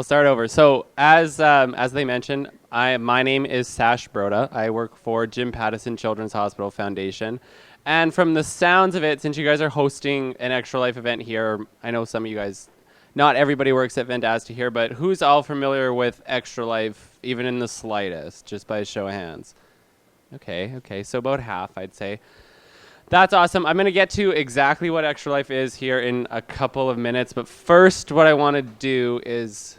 we'll start over. So as they mentioned, my name is Sash Broda. I work for Jim Pattison Children's Hospital Foundation. And from the sounds of it, since you guys are hosting an Extra Life event here, I know some of you guys, not everybody works at Vendasta here, but who's all familiar with Extra Life, even in the slightest, just by a show of hands? Okay, so about half, I'd say. That's awesome. I'm going to get to exactly what Extra Life is here in a couple of minutes, but first what I want to do is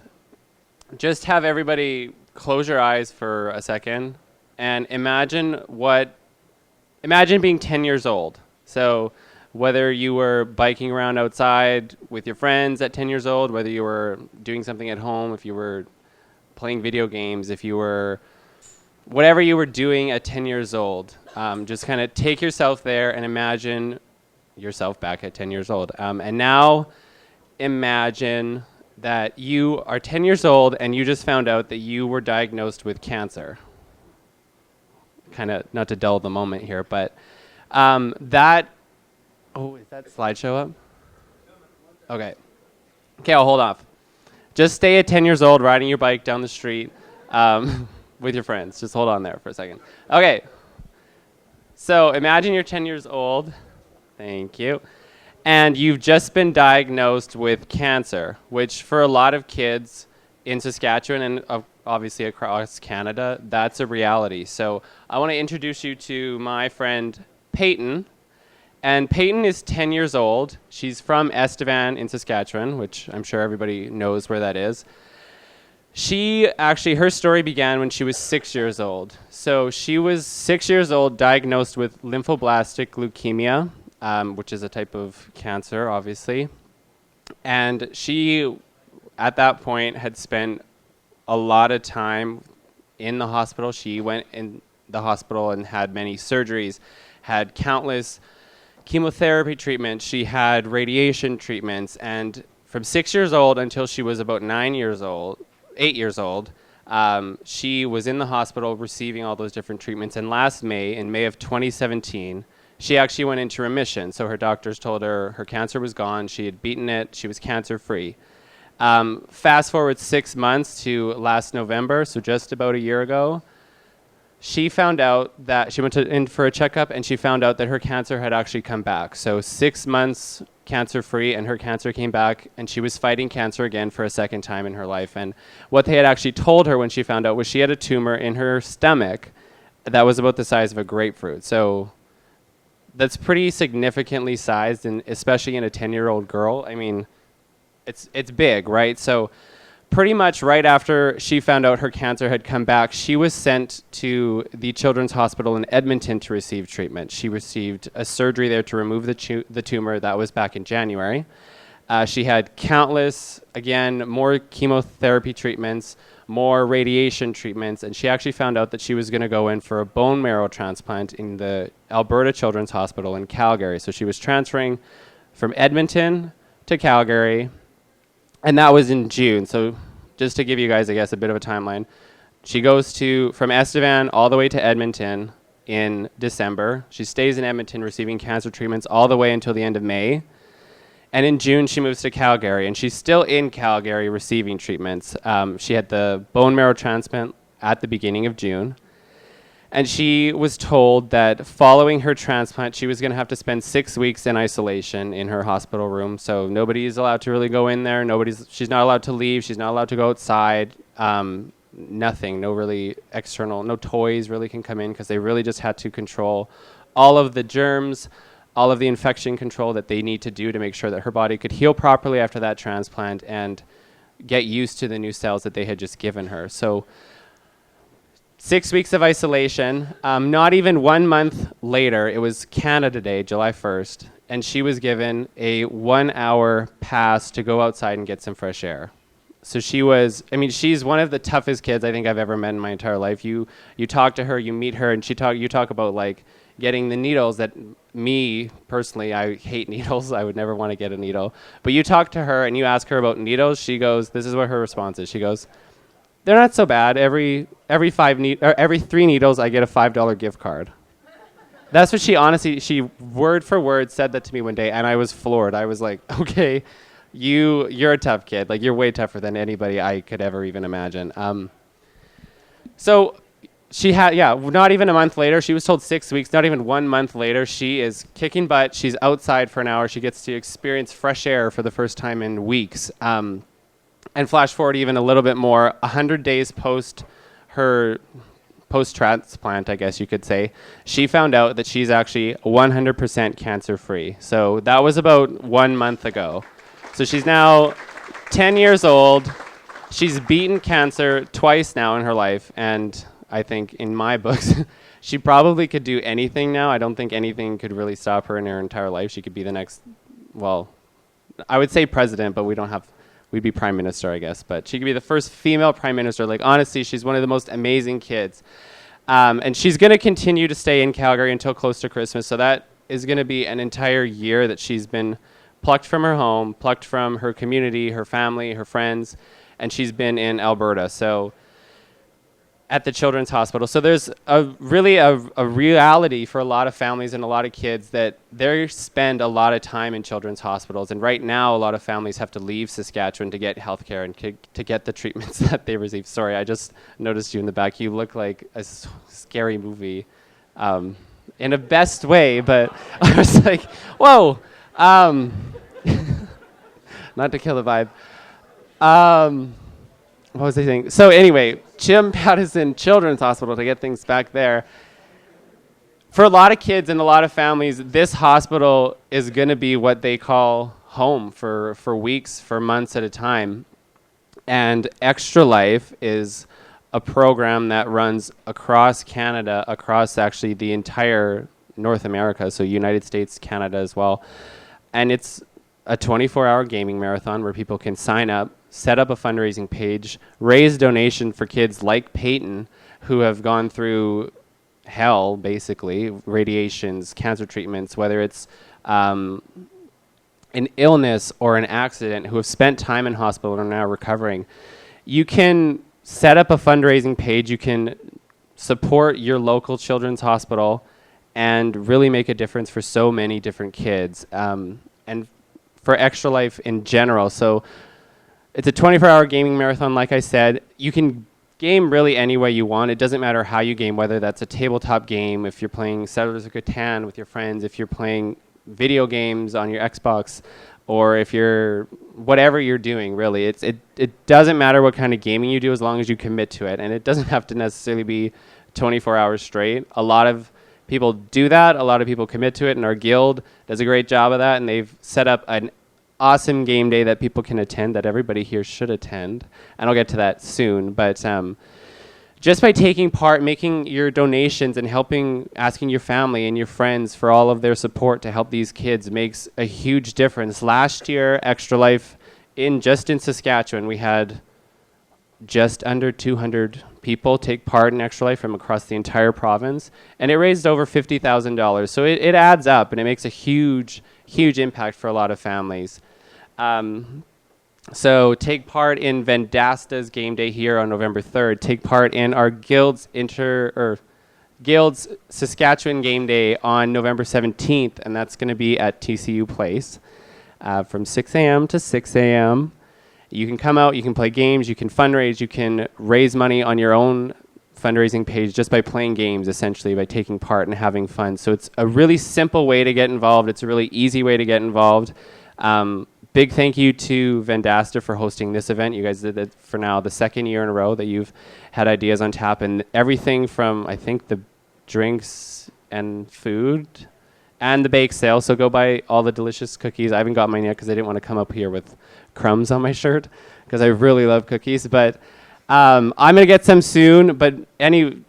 just have everybody close your eyes for a second and imagine being 10 years old. So whether you were biking around outside with your friends at 10 years old, whether you were doing something at home, if you were playing video games, if you were whatever you were doing at 10 years old, just kind of take yourself there and imagine yourself back at 10 years old. And now imagine that you are 10 years old and you just found out that you were diagnosed with cancer. Kind of not to dull the moment here, but is that slideshow up? Okay, I'll hold off. Just stay at 10 years old riding your bike down the street with your friends. Just hold on there for a second. Okay, so imagine you're 10 years old. Thank you. And you've just been diagnosed with cancer, which for a lot of kids in Saskatchewan and obviously across Canada, that's a reality. So I want to introduce you to my friend Peyton. And Peyton is 10 years old. She's from Estevan in Saskatchewan, which I'm sure everybody knows where that is. Her story began when she was 6 years old. So she was 6 years old, diagnosed with lymphoblastic leukemia, which is a type of cancer, obviously. And she, at that point, had spent a lot of time in the hospital. She went in the hospital and had many surgeries, had countless chemotherapy treatments. She had radiation treatments. And from 6 years old until she was about 8 years old, she was in the hospital receiving all those different treatments. And in May of 2017, she actually went into remission. So her doctors told her her cancer was gone. She had beaten it. She was cancer-free. Fast forward 6 months to last November, so just about a year ago, she found out that she went in for a checkup and she found out that her cancer had actually come back. So 6 months cancer-free and her cancer came back and she was fighting cancer again for a second time in her life. And what they had actually told her when she found out was she had a tumor in her stomach that was about the size of a grapefruit. So that's pretty significantly sized, and especially in a 10-year-old girl. I mean, it's big, right? So pretty much right after she found out her cancer had come back, she was sent to the Children's Hospital in Edmonton to receive treatment. She received a surgery there to remove the tumor. That was back in January. She had countless, again, more chemotherapy treatments, more radiation treatments, and she actually found out that she was going to go in for a bone marrow transplant in the Alberta Children's Hospital in Calgary. So she was transferring from Edmonton to Calgary, and that was in June. So just to give you guys, I guess, a bit of a timeline, she goes from Estevan all the way to Edmonton in December. She stays in Edmonton receiving cancer treatments all the way until the end of May. And in June, she moves to Calgary, and she's still in Calgary receiving treatments. She had the bone marrow transplant at the beginning of June. And she was told that following her transplant, she was going to have to spend 6 weeks in isolation in her hospital room. So nobody's allowed to really go in there. She's not allowed to leave. She's not allowed to go outside. Nothing, no toys really can come in, because they really just had to control all of the germs, all of the infection control that they need to do to make sure that her body could heal properly after that transplant and get used to the new cells that they had just given her. So 6 weeks of isolation. Not even 1 month later, it was Canada Day, July 1st, and she was given a 1 hour pass to go outside and get some fresh air. So she's one of the toughest kids I think I've ever met in my entire life. You talk to her, you meet her, and you talk about like getting the needles that me personally, I hate needles. I would never want to get a needle. But you talk to her and you ask her about needles. She goes, this is what her response is. She goes, they're not so bad. Every 3 needles, I get a $5 gift card. That's what she word for word said that to me one day, and I was floored. I was like, okay, you're a tough kid. Like, you're way tougher than anybody I could ever even imagine. So she had, not even a month later, she was told 6 weeks, not even 1 month later, she is kicking butt. She's outside for an hour. She gets to experience fresh air for the first time in weeks. And flash forward even a little bit more, 100 days post her post-transplant, I guess you could say, she found out that she's actually 100% cancer-free. So that was about 1 month ago. So she's now 10 years old. She's beaten cancer twice now in her life, and I think in my books, she probably could do anything now. I don't think anything could really stop her in her entire life. She could be the next, well, I would say president, but we'd be prime minister, I guess. But she could be the first female prime minister. Like, honestly, she's one of the most amazing kids. And she's going to continue to stay in Calgary until close to Christmas. So that is going to be an entire year that she's been plucked from her home, plucked from her community, her family, her friends, and she's been in Alberta. So at the Children's Hospital. So there's a reality for a lot of families and a lot of kids that they spend a lot of time in children's hospitals. And right now, a lot of families have to leave Saskatchewan to get healthcare and to get the treatments that they receive. Sorry, I just noticed you in the back. You look like a scary movie in a best way, but I was like, whoa. Not to kill the vibe. What was I saying? So anyway, Jim Pattison Children's Hospital, to get things back there. For a lot of kids and a lot of families, this hospital is going to be what they call home for weeks, for months at a time. And Extra Life is a program that runs across Canada, across actually the entire North America, so United States, Canada as well. And it's a 24-hour gaming marathon where people can sign up, set up a fundraising page, raise donation for kids like Peyton, who have gone through hell, basically, radiations, cancer treatments, whether it's an illness or an accident, who have spent time in hospital and are now recovering. You can set up a fundraising page. You can support your local children's hospital and really make a difference for so many different kids, and for Extra Life in general. So it's a 24-hour gaming marathon, like I said. You can game really any way you want. It doesn't matter how you game, whether that's a tabletop game, if you're playing Settlers of Catan with your friends, if you're playing video games on your Xbox, or if you're, whatever you're doing, really. It doesn't matter what kind of gaming you do as long as you commit to it. And it doesn't have to necessarily be 24 hours straight. A lot of people do that. A lot of people commit to it, and our guild does a great job of that, and they've set up an awesome game day that people can attend, that everybody here should attend, and I'll get to that soon. But just by taking part, making your donations, and asking your family and your friends for all of their support to help these kids makes a huge difference. Last year, Extra Life, just in Saskatchewan, we had just under 200 people take part in Extra Life from across the entire province, and it raised over $50,000. So it adds up, and it makes a huge impact for a lot of families. So take part in Vendasta's game day here on November 3rd. Take part in our Guild's Saskatchewan game day on November 17th, and that's going to be at TCU Place from 6 a.m. to 6 a.m. You can come out, you can play games, you can fundraise, you can raise money on your own fundraising page just by playing games, essentially, by taking part and having fun. So it's a really simple way to get involved. It's a really easy way to get involved. Big thank you to Vendasta for hosting this event. You guys did it for now the second year in a row that you've had ideas on tap, and everything from, I think, the drinks and food and the bake sale. So go buy all the delicious cookies. I haven't got mine yet because I didn't want to come up here with crumbs on my shirt because I really love cookies. But I'm going to get some soon. But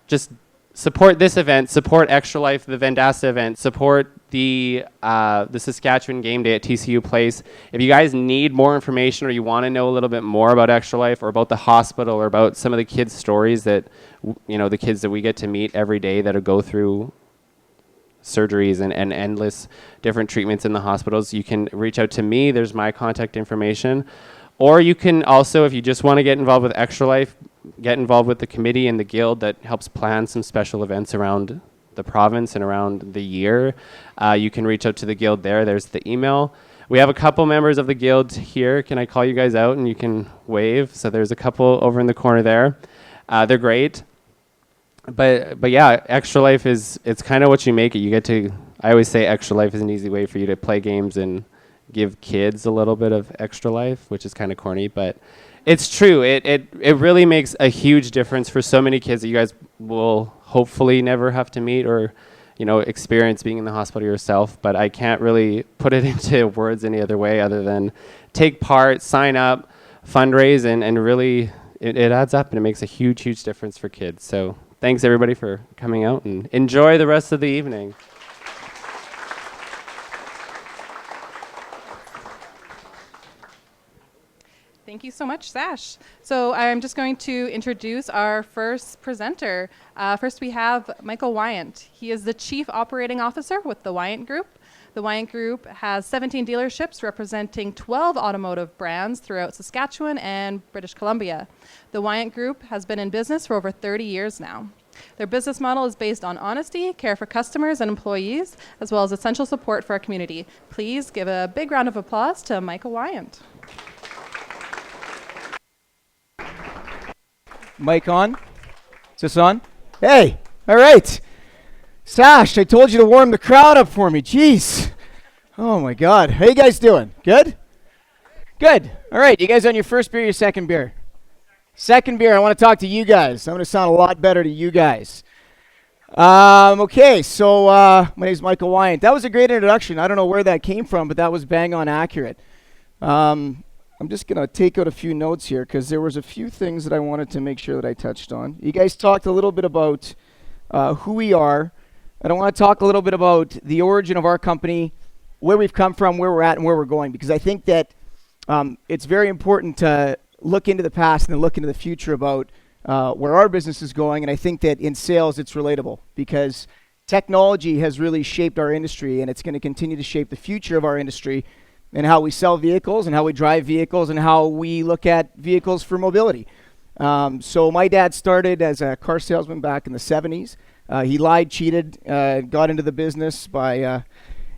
just support this event, support Extra Life, the Vendasta event, support the Saskatchewan game day at TCU Place. If you guys need more information, or you want to know a little bit more about Extra Life, or about the hospital, or about some of the kids' stories that, the kids that we get to meet every day that go through surgeries and endless different treatments in the hospitals, you can reach out to me. There's my contact information. Or you can also, if you just want to get involved with Extra Life, get involved with the committee and the guild that helps plan some special events around the province and around the year. You can reach out to the guild there. There's the email. We have a couple members of the guild here. Can I call you guys out and you can wave? So there's a couple over in the corner there. They're great. But yeah, Extra Life it's kind of what you make it. You get to, I always say Extra Life is an easy way for you to play games and give kids a little bit of extra life, which is kind of corny, but it's true. It really makes a huge difference for so many kids that you guys will hopefully never have to meet or, experience being in the hospital yourself. But I can't really put it into words any other way other than take part, sign up, fundraise, and really it adds up and it makes a huge, huge difference for kids. So thanks everybody for coming out and enjoy the rest of the evening. Thank you so much, Sash. So I'm just going to introduce our first presenter. First, we have Michael Wyant. He is the Chief Operating Officer with the Wyant Group. The Wyant Group has 17 dealerships representing 12 automotive brands throughout Saskatchewan and British Columbia. The Wyant Group has been in business for over 30 years now. Their business model is based on honesty, care for customers and employees, as well as essential support for our community. Please give a big round of applause to Michael Wyant. Mic on? Is this on? Hey, all right. Sash, I told you to warm the crowd up for me. Jeez. Oh my God. How you guys doing? Good? Good. All right. You guys on your first beer or your second beer? Second beer. I want to talk to you guys. I'm going to sound a lot better to you guys. Okay, so my name is Michael Wyant. That was a great introduction. I don't know where that came from, but that was bang on accurate. I'm just going to take out a few notes here because there was a few things that I wanted to make sure that I touched on. You guys talked a little bit about who we are. And I want to talk a little bit about the origin of our company, where we've come from, where we're at, and where we're going. Because I think that it's very important to look into the past and then look into the future about where our business is going. And I think that in sales, it's relatable because technology has really shaped our industry, and it's going to continue to shape the future of our industry and how we sell vehicles and how we drive vehicles and how we look at vehicles for mobility. So my dad started as a car salesman back in the 70s. He lied, cheated, got into the business by,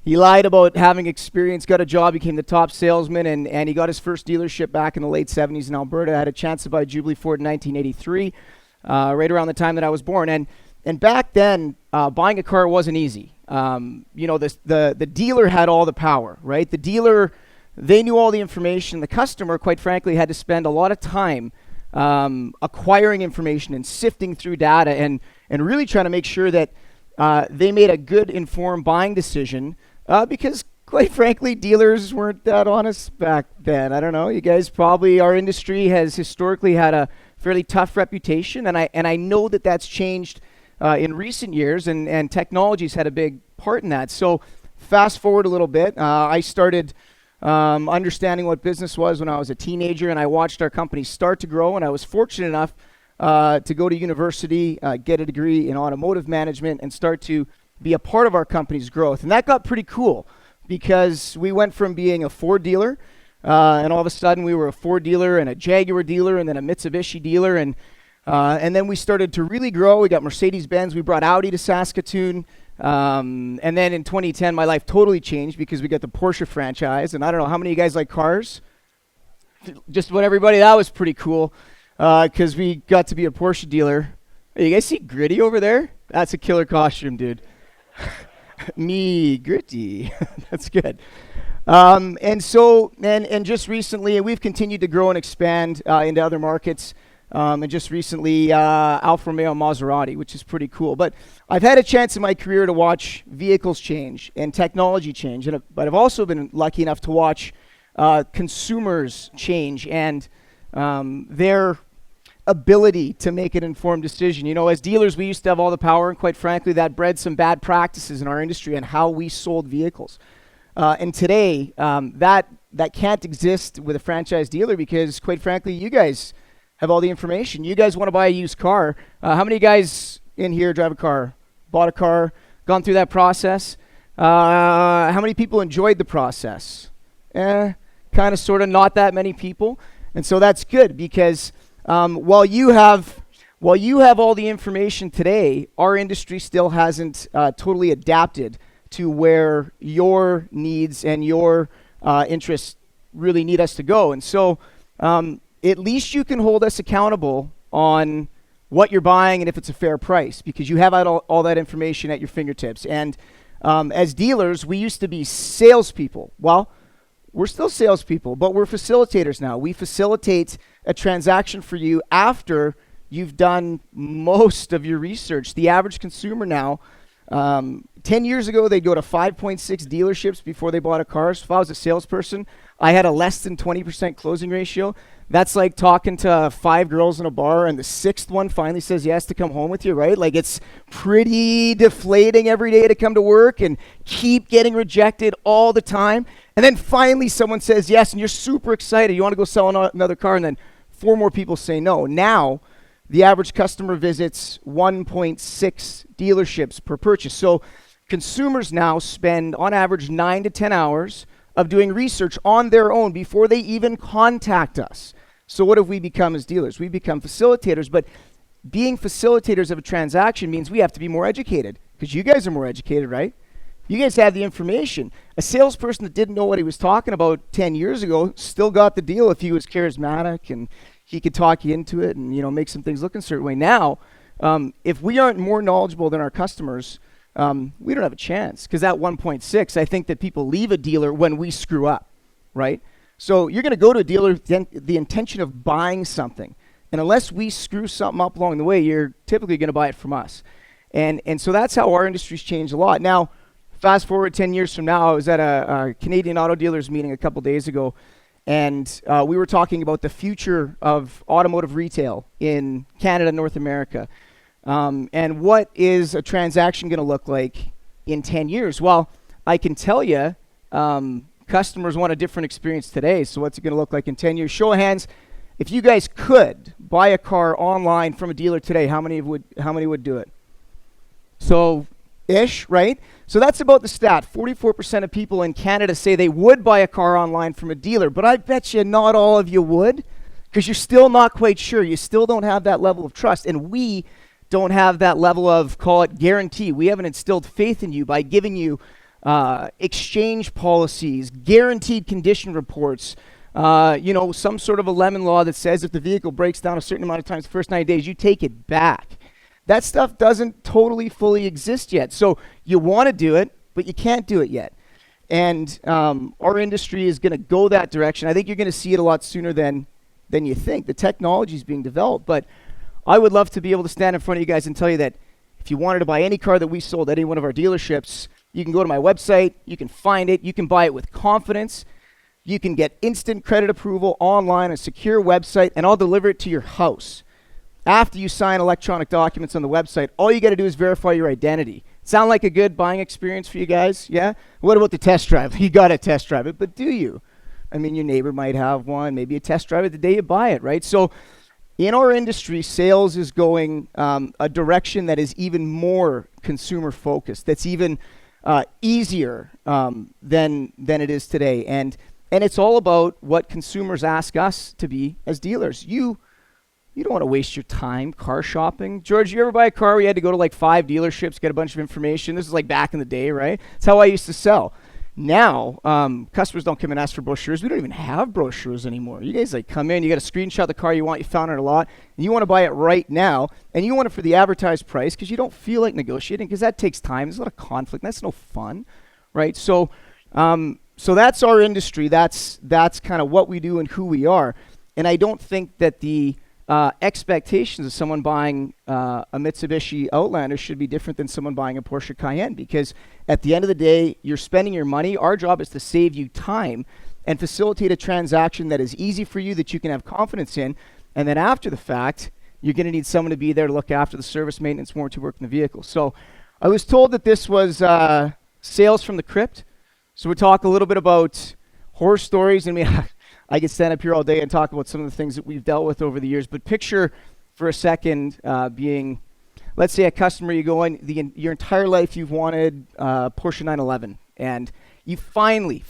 he lied about having experience, got a job, became the top salesman, and he got his first dealership back in the late 70s in Alberta. I had a chance to buy Jubilee Ford in 1983, right around the time that I was born. And back then, buying a car wasn't easy. The dealer had all the power, right? The dealer, they knew all the information. The customer, quite frankly, had to spend a lot of time acquiring information and sifting through data and really trying to make sure that they made a good informed buying decision because, quite frankly, dealers weren't that honest back then. I don't know. You guys probably, our industry has historically had a fairly tough reputation, and I know that that's changed in recent years, and technology's had a big part in that. So fast forward a little bit, I started understanding what business was when I was a teenager, and I watched our company start to grow, and I was fortunate enough to go to university, get a degree in automotive management, and start to be a part of our company's growth. And that got pretty cool because we went from being a Ford dealer, and all of a sudden we were a Ford dealer and a Jaguar dealer and then a Mitsubishi dealer, and then we started to really grow. We got Mercedes-Benz. We brought Audi to Saskatoon. And then in 2010, my life totally changed because we got the Porsche franchise. And I don't know, how many of you guys like cars? Just about everybody. That was pretty cool because we got to be a Porsche dealer. Hey, you guys see Gritty over there? That's a killer costume, dude. Me, Gritty. That's good. And just recently, we've continued to grow and expand into other markets. And just recently, Alfa Romeo and Maserati, which is pretty cool. But I've had a chance in my career to watch vehicles change and technology change. But I've also been lucky enough to watch consumers change and their ability to make an informed decision. You know, as dealers, we used to have all the power, and quite frankly, that bred some bad practices in our industry and how we sold vehicles. And today, that can't exist with a franchise dealer because, quite frankly, you guys have all the information. You guys want to buy a used car. How many guys in here drive a car, bought a car, gone through that process? How many people enjoyed the process? Kind of, sort of, not that many people. And so that's good because while you have all the information today, our industry still hasn't totally adapted to where your needs and your interests really need us to go. And so at least you can hold us accountable on what you're buying and if it's a fair price, because you have all that information at your fingertips. And as dealers, we used to be salespeople. Well, we're still salespeople, but we're facilitators now. We facilitate a transaction for you after you've done most of your research. The average consumer now, 10 years ago, they'd go to 5.6 dealerships before they bought a car. So if I was a salesperson, I had a less than 20% closing ratio. That's like talking to 5 girls in a bar and the 6th one finally says yes to come home with you, right? Like, it's pretty deflating every day to come to work and keep getting rejected all the time. And then finally someone says yes and you're super excited. You want to go sell another car, and then 4 more people say no. Now, the average customer visits 1.6 dealerships per purchase. So consumers now spend on average 9 to 10 hours of doing research on their own before they even contact us. So what have we become as dealers? We become facilitators, but being facilitators of a transaction means we have to be more educated, because you guys are more educated, right? You guys have the information. A salesperson that didn't know what he was talking about 10 years ago still got the deal if he was charismatic and he could talk you into it and, make some things look a certain way. Now, if we aren't more knowledgeable than our customers, we don't have a chance, because at 1.6, I think that people leave a dealer when we screw up, right? So you're going to go to a dealer with the intention of buying something. And unless we screw something up along the way, you're typically going to buy it from us. And so that's how our industry's changed a lot. Now, fast forward 10 years from now, I was at a Canadian auto dealers meeting a couple days ago, and we were talking about the future of automotive retail in Canada, North America. And what is a transaction going to look like in 10 years? Well, I can tell you, customers want a different experience today. So what's it going to look like in 10 years? Show of hands, if you guys could buy a car online from a dealer today, how many would do it? So ish, right? So that's about the stat. 44% of people in Canada say they would buy a car online from a dealer, but I bet you not all of you would, because you're still not quite sure. You still don't have that level of trust. And we don't have that level of, call it, guarantee. We haven't instilled faith in you by giving you exchange policies, guaranteed condition reports, some sort of a lemon law that says if the vehicle breaks down a certain amount of times the first 90 days, you take it back. That stuff doesn't totally fully exist yet. So you want to do it, but you can't do it yet. And our industry is going to go that direction. I think you're going to see it a lot sooner than you think. The technology is being developed, but I would love to be able to stand in front of you guys and tell you that if you wanted to buy any car that we sold at any one of our dealerships, you can go to my website, you can find it, you can buy it with confidence, you can get instant credit approval online, a secure website, and I'll deliver it to your house. After you sign electronic documents on the website, all you got to do is verify your identity. Sound like a good buying experience for you guys? Yeah? What about the test drive? You got to test drive it, but do you? I mean, your neighbor might have one. Maybe you test drive it the day you buy it, right? So in our industry, sales is going a direction that is even more consumer focused, that's even easier than it is today. And it's all about what consumers ask us to be as dealers. You don't want to waste your time car shopping. George, you ever buy a car where you had to go to like 5 dealerships, get a bunch of information? This is like back in the day, right? That's how I used to sell. Now, customers don't come and ask for brochures. We don't even have brochures anymore. You guys come in, you got a screenshot of the car you want, you found it a lot, and you want to buy it right now, and you want it for the advertised price because you don't feel like negotiating, because that takes time. There's a lot of conflict. That's no fun, right? So that's our industry. That's kind of what we do and who we are. And I don't think that the expectations of someone buying a Mitsubishi Outlander should be different than someone buying a Porsche Cayenne, because at the end of the day, you're spending your money. Our job is to save you time and facilitate a transaction that is easy for you, that you can have confidence in. And then after the fact, you're going to need someone to be there to look after the service, maintenance, warranty work in the vehicle. So I was told that this was sales from the Crypt. So we'll talk a little bit about horror stories. And I could stand up here all day and talk about some of the things that we've dealt with over the years. But picture for a second being, let's say, a customer. You go in, your entire life you've wanted Porsche 911, and you finally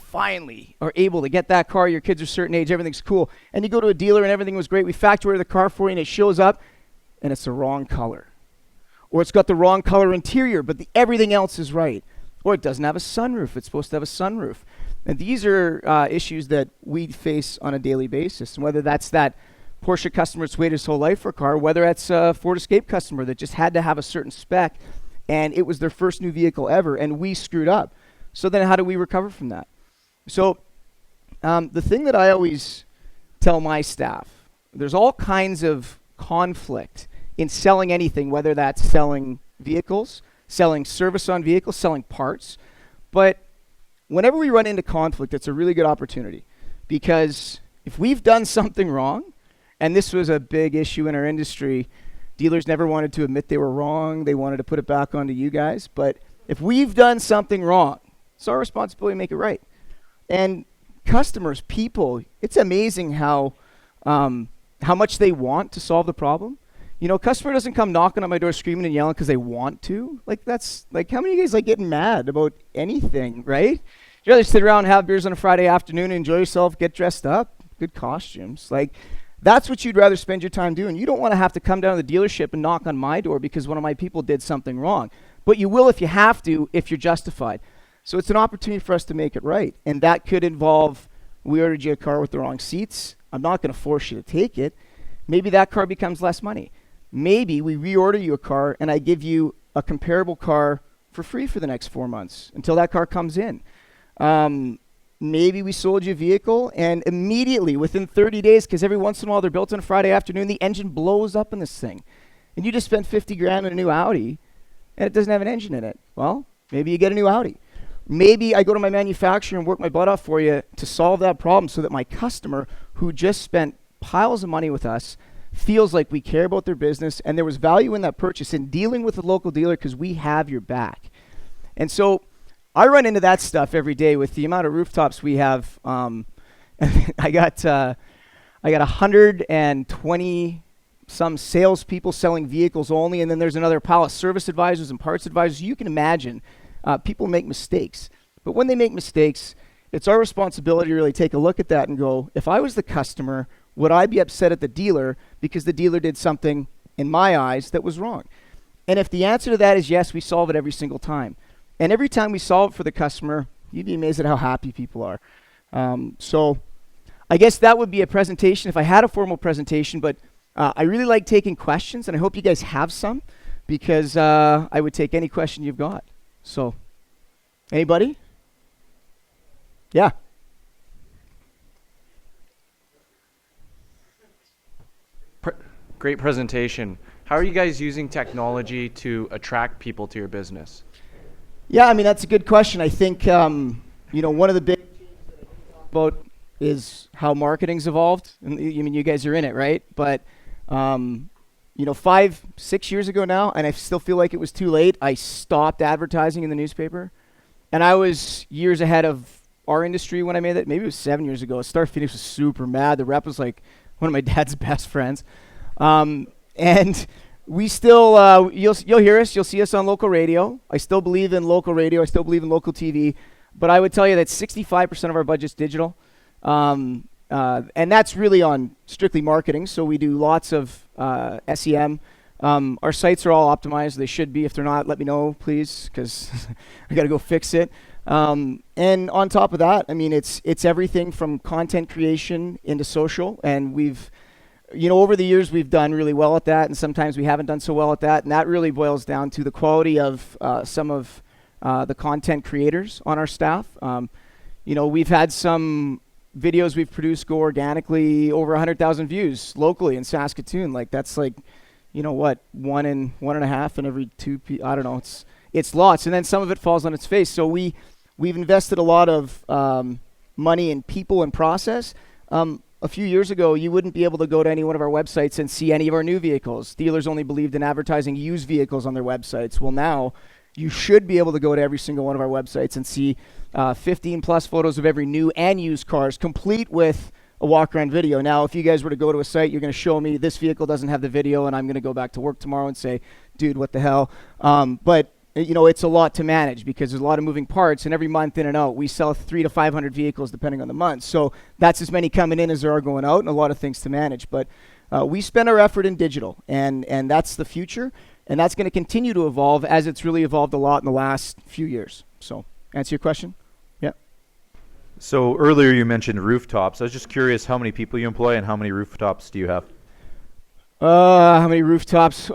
are able to get that car. Your kids are a certain age, everything's cool, and you go to a dealer and everything was great. We factory the car for you, and it shows up, and it's the wrong color, or it's got the wrong color interior, but everything else is right, or it doesn't have a sunroof. It's supposed to have a sunroof. And these are issues that we face on a daily basis. And whether that's that Porsche customer that's waited his whole life for a car, whether that's a Ford Escape customer that just had to have a certain spec and it was their first new vehicle ever and we screwed up. So then how do we recover from that? So the thing that I always tell my staff, there's all kinds of conflict in selling anything, whether that's selling vehicles, selling service on vehicles, selling parts. But whenever we run into conflict, it's a really good opportunity, because if we've done something wrong, and this was a big issue in our industry, dealers never wanted to admit they were wrong. They wanted to put it back onto you guys. But if we've done something wrong, it's our responsibility to make it right. And customers, people, it's amazing how much they want to solve the problem. You know, a customer doesn't come knocking on my door screaming and yelling because they want to. Like, that's, like, how many of you guys like getting mad about anything, right? You'd rather sit around and have beers on a Friday afternoon, enjoy yourself, get dressed up, good costumes. Like, that's what you'd rather spend your time doing. You don't want to have to come down to the dealership and knock on my door because one of my people did something wrong. But you will if you have to, if you're justified. So it's an opportunity for us to make it right. And that could involve, we ordered you a car with the wrong seats. I'm not going to force you to take it. Maybe that car becomes less money. Maybe we reorder you a car and I give you a comparable car for free for the next 4 months until that car comes in. Maybe we sold you a vehicle and immediately within 30 days, because every once in a while they're built on a Friday afternoon, the engine blows up in this thing. And you just spent 50 grand on a new Audi and it doesn't have an engine in it. Well, maybe you get a new Audi. Maybe I go to my manufacturer and work my butt off for you to solve that problem so that my customer who just spent piles of money with us feels like we care about their business and there was value in that purchase in dealing with a local dealer because we have your back. And so I run into that stuff every day with the amount of rooftops we have. I got 120 some salespeople selling vehicles only, and then there's another pile of service advisors and parts advisors. You can imagine people make mistakes. But when they make mistakes, it's our responsibility to really take a look at that and go, if I was the customer, would I be upset at the dealer because the dealer did something, in my eyes, that was wrong? And if the answer to that is yes, we solve it every single time. And every time we solve it for the customer, you'd be amazed at how happy people are. So I guess that would be a presentation if I had a formal presentation, but I really like taking questions, and I hope you guys have some, because I would take any question you've got. So, anybody? Yeah. Great presentation. How are you guys using technology to attract people to your business? Yeah, I mean, that's a good question. I think, one of the big things that I talk about is how marketing's evolved. And I mean, you guys are in it, right? But, 5-6 years ago now, and I still feel like it was too late, I stopped advertising in the newspaper. And I was years ahead of our industry when I made that. Maybe it was 7 years ago. Star Phoenix was super mad. The rep was like one of my dad's best friends. And we still, you'll hear us, you'll see us on local radio. I still believe in local radio. I still believe in local TV. But I would tell you that 65% of our budget's digital. And that's really on strictly marketing. So we do lots of SEM. Our sites are all optimized. They should be. If they're not, let me know, please, because I got to go fix it. And on top of that, I mean, it's everything from content creation into social. And we've, over the years, we've done really well at that. And sometimes we haven't done so well at that. And that really boils down to the quality of some of the content creators on our staff. We've had some videos we've produced go organically over 100,000 views locally in Saskatoon. Like, that's like, 1.5 in every 2 I don't know. It's lots. And then some of it falls on its face. So we've invested a lot of money in people and process. A few years ago, you wouldn't be able to go to any one of our websites and see any of our new vehicles. Dealers only believed in advertising used vehicles on their websites. Well, now you should be able to go to every single one of our websites and see 15 plus photos of every new and used cars, complete with a walk-around video. Now, if you guys were to go to a site, you're going to show me this vehicle doesn't have the video, and I'm going to go back to work tomorrow and say, dude, what the hell? But it's a lot to manage because there's a lot of moving parts, and every month in and out, we sell 300 to 500 vehicles depending on the month. So that's as many coming in as there are going out, and a lot of things to manage. But we spend our effort in digital, and that's the future, and that's going to continue to evolve as it's really evolved a lot in the last few years. So, answer your question? Yeah. So earlier you mentioned rooftops. I was just curious how many people you employ and how many rooftops do you have? How many rooftops?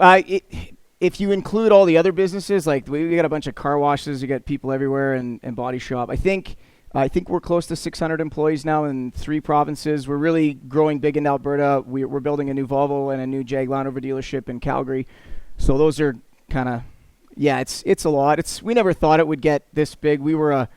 If you include all the other businesses, like we got a bunch of car washes, you got people everywhere, and body shop. I think we're close to 600 employees now in 3 provinces. We're really growing big in Alberta. We're building a new Volvo and a new Jag Land Rover dealership in Calgary. So those are kind of, yeah, it's a lot. We never thought it would get this big. We were a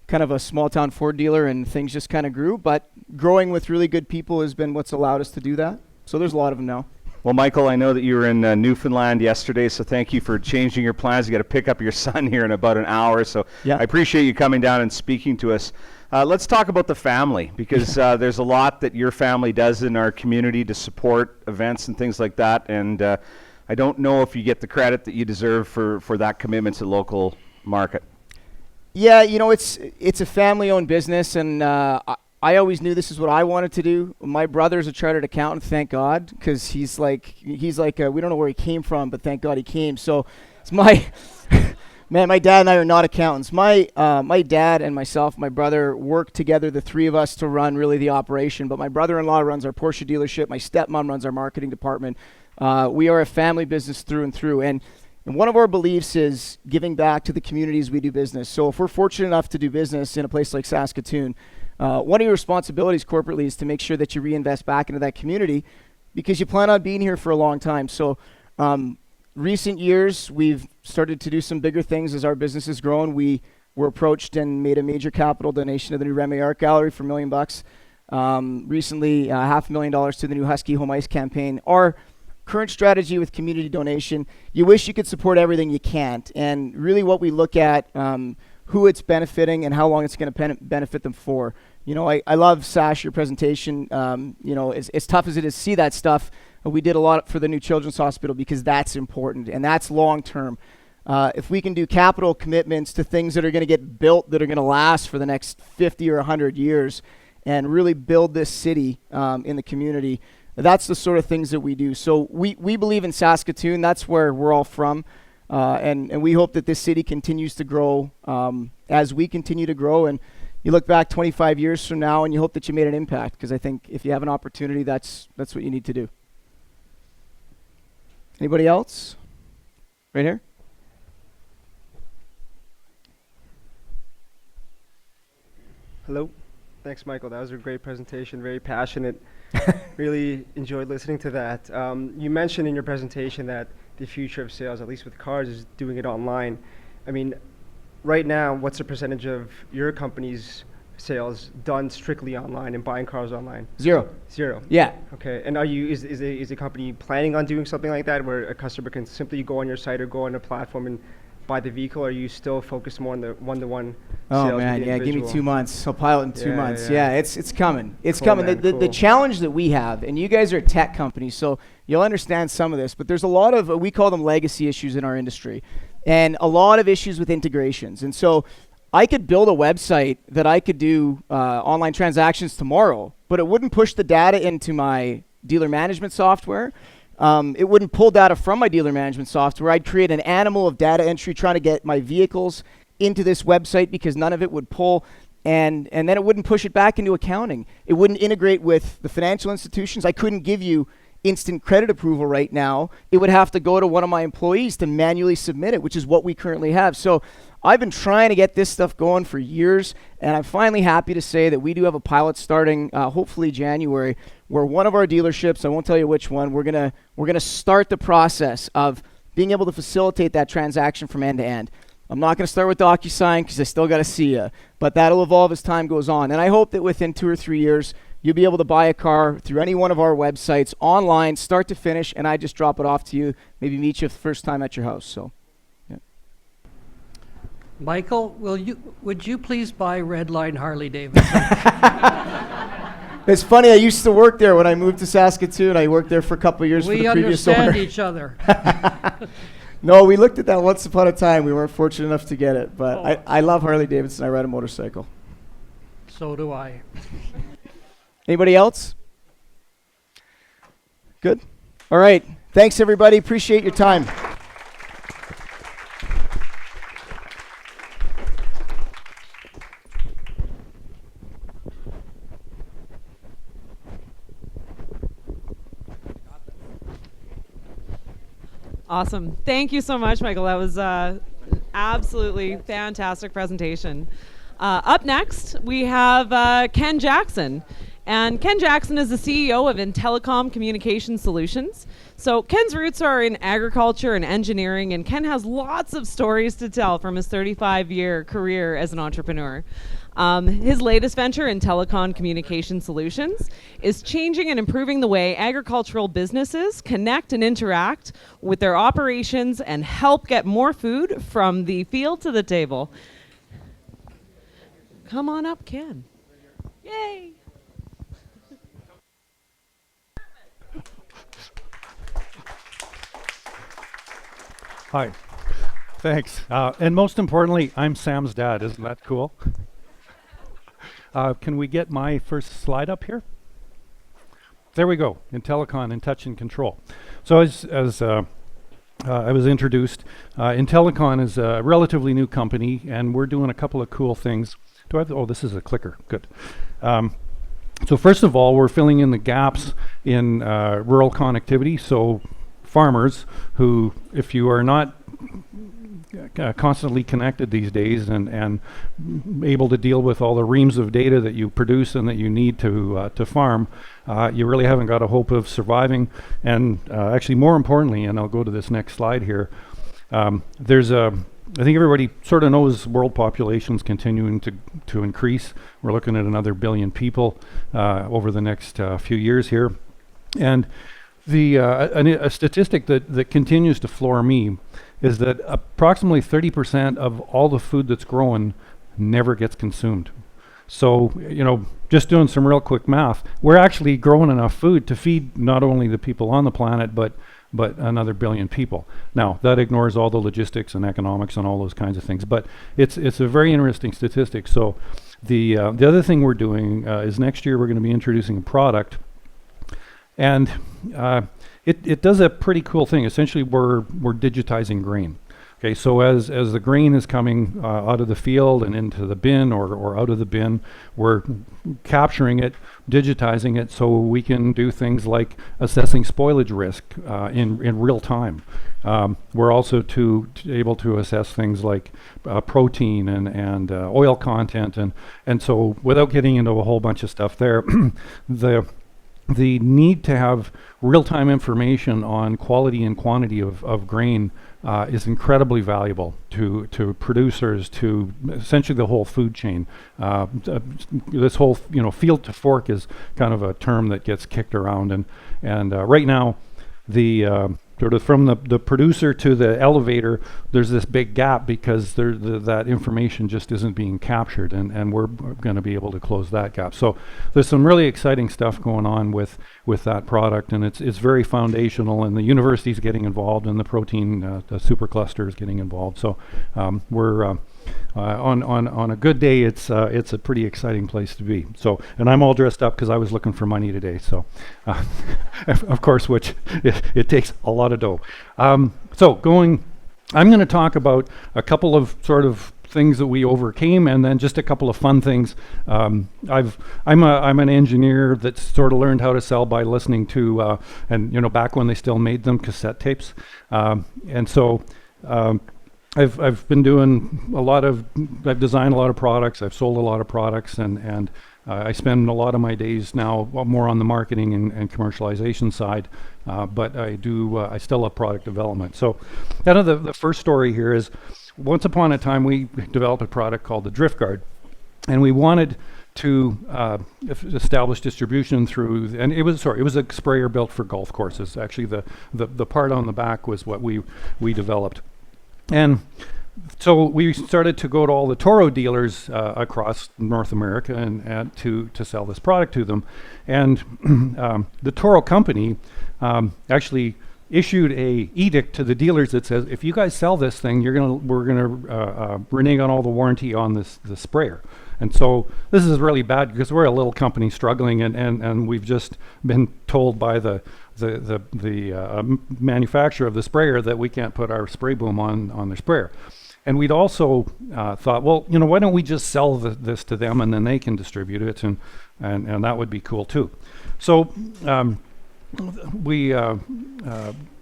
kind of a small town Ford dealer, and things just kind of grew. But growing with really good people has been what's allowed us to do that. So there's a lot of them now. Well, Michael, I know that you were in Newfoundland yesterday, so thank you for changing your plans. You got to pick up your son here in about an hour, so Yeah. I appreciate you coming down and speaking to us. Let's talk about the family, because there's a lot that your family does in our community to support events and things like that, and I don't know if you get the credit that you deserve for that commitment to the local market. Yeah, it's a family-owned business, and I always knew this is what I wanted to do. My brother's a chartered accountant, thank God, because he's like we don't know where he came from, but thank God he came. So it's my my dad and I are not accountants. My dad and myself, my brother, work together, the 3 of us, to run really the operation. But my brother-in-law runs our Porsche dealership. My stepmom runs our marketing department. We are a family business through and through. And one of our beliefs is giving back to the communities we do business. So if we're fortunate enough to do business in a place like Saskatoon, one of your responsibilities corporately is to make sure that you reinvest back into that community, because you plan on being here for a long time. So recent years, we've started to do some bigger things as our business has grown. We were approached and made a major capital donation to the new Remy Art Gallery for $1 million. Recently, $500,000 to the new Husky Home Ice campaign. Our current strategy with community donation, you wish you could support everything, you can't. And really what we look at, who it's benefiting and how long it's going to benefit them for. I love, Sash, your presentation. As tough as it is to see that stuff, we did a lot for the new Children's Hospital, because that's important and that's long term. If we can do capital commitments to things that are going to get built, that are going to last for the next 50 or 100 years, and really build this city in the community, that's the sort of things that we do. So we believe in Saskatoon. That's where we're all from. And we hope that this city continues to grow as we continue to grow. And you look back 25 years from now and you hope that you made an impact, because I think if you have an opportunity, that's what you need to do. Anybody else? Right here? Hello. Thanks, Michael. That was a great presentation, very passionate. Really enjoyed listening to that. You mentioned in your presentation that the future of sales, at least with cars, is doing it online. I mean, right now, what's the percentage of your company's sales done strictly online and buying cars online? 0. 0. Yeah. Okay. And is the company planning on doing something like that, where a customer can simply go on your site or go on a platform and buy the vehicle? Or are you still focused more on the one-to-one sales? Oh man, yeah. Give me 2 months. I'll pilot in 2 months. Yeah. Yeah, it's coming. It's Cool, coming. man, The cool. challenge that we have, and you guys are a tech company, so you'll understand some of this. But there's a lot of we call them legacy issues in our industry, and a lot of issues with integrations. And so I could build a website that I could do online transactions tomorrow, but it wouldn't push the data into my dealer management software. It wouldn't pull data from my dealer management software. I'd create an animal of data entry trying to get my vehicles into this website, because none of it would pull. And then it wouldn't push it back into accounting. It wouldn't integrate with the financial institutions. I couldn't give you instant credit approval right now. It would have to go to one of my employees to manually submit it, which is what we currently have. So I've been trying to get this stuff going for years, and I'm finally happy to say that we do have a pilot starting hopefully January, where one of our dealerships, I won't tell you which one, we're gonna start the process of being able to facilitate that transaction from end to end. I'm not going to start with DocuSign, because I still got to see you, but that'll evolve as time goes on. And I hope that within 2 or 3 years, you'll be able to buy a car through any one of our websites online, start to finish, and I just drop it off to you, maybe meet you the first time at your house. So, yeah. Michael, would you please buy Redline Harley Davidson? It's funny, I used to work there when I moved to Saskatoon. I worked there for a couple of years for We the previous owner. understand each other. No, we looked at that once upon a time. We weren't fortunate enough to get it, but I love Harley Davidson. I ride a motorcycle. So do I. Anybody else? Good? All right. Thanks, everybody. Appreciate your time. Awesome. Thank you so much, Michael. That was absolutely fantastic presentation. Up next, we have Ken Jackson. And Ken Jackson is the CEO of Intellicom Communication Solutions. So Ken's roots are in agriculture and engineering, and Ken has lots of stories to tell from his 35-year career as an entrepreneur. His latest venture, Intellicom Communication Solutions, is changing and improving the way agricultural businesses connect and interact with their operations and help get more food from the field to the table. Come on up, Ken. Yay! Hi. Thanks. And most importantly, I'm Sam's dad. Isn't that cool? Can we get my first slide up here? There we go. Intellicom in touch and control. So as I was introduced, Intellicom is a relatively new company, and we're doing a couple of cool things. Oh, this is a clicker. Good. So first of all, we're filling in the gaps in rural connectivity. So farmers who, if you are not constantly connected these days and able to deal with all the reams of data that you produce and that you need to farm, you really haven't got a hope of surviving. And actually, more importantly, and I'll go to this next slide here, I think everybody sort of knows world population's continuing to increase. We're looking at another billion people over the next few years here. And a statistic that continues to floor me is that approximately 30% of all the food that's grown never gets consumed. So, just doing some real quick math, we're actually growing enough food to feed not only the people on the planet, but another billion people. Now, that ignores all the logistics and economics and all those kinds of things, but it's a very interesting statistic. So the other thing we're doing is next year we're going to be introducing a product, and it does a pretty cool thing. Essentially, we're digitizing grain. Okay, so as the grain is coming out of the field and into the bin or out of the bin, we're capturing it, digitizing it, so we can do things like assessing spoilage risk in real time. We're also able to assess things like protein and oil content, and so without getting into a whole bunch of stuff there, the need to have real-time information on quality and quantity of grain is incredibly valuable to producers, to essentially the whole food chain. This whole field to fork is kind of a term that gets kicked around, and right now the sort of from the producer to the elevator, there's this big gap because that information just isn't being captured, and we're going to be able to close that gap. So there's some really exciting stuff going on with that product, and it's very foundational, and the university's getting involved, and the protein the supercluster is getting involved. So we're on a good day, it's a pretty exciting place to be. So, and I'm all dressed up because I was looking for money today. So, of course, which it takes a lot of dough. I'm going to talk about a couple of sort of things that we overcame, and then just a couple of fun things. I'm an engineer that's sort of learned how to sell by listening to and back when they still made them, cassette tapes, and so. I've been doing I've designed a lot of products, I've sold a lot of products, and I spend a lot of my days now more on the marketing and commercialization side, but I still love product development. So kind of the first story here is, once upon a time we developed a product called the Drift Guard, and we wanted to establish distribution through, and it was a sprayer built for golf courses. Actually, the part on the back was what we developed. And so we started to go to all the Toro dealers across North America and to sell this product to them. And the Toro company actually issued a edict to the dealers that says, if you guys sell this thing, we're gonna renege on all the warranty on the sprayer. And so this is really bad because we're a little company struggling, and we've just been told by the manufacturer of the sprayer that we can't put our spray boom on their sprayer. And we'd also thought, well, why don't we just sell this to them, and then they can distribute it, and that would be cool too. So we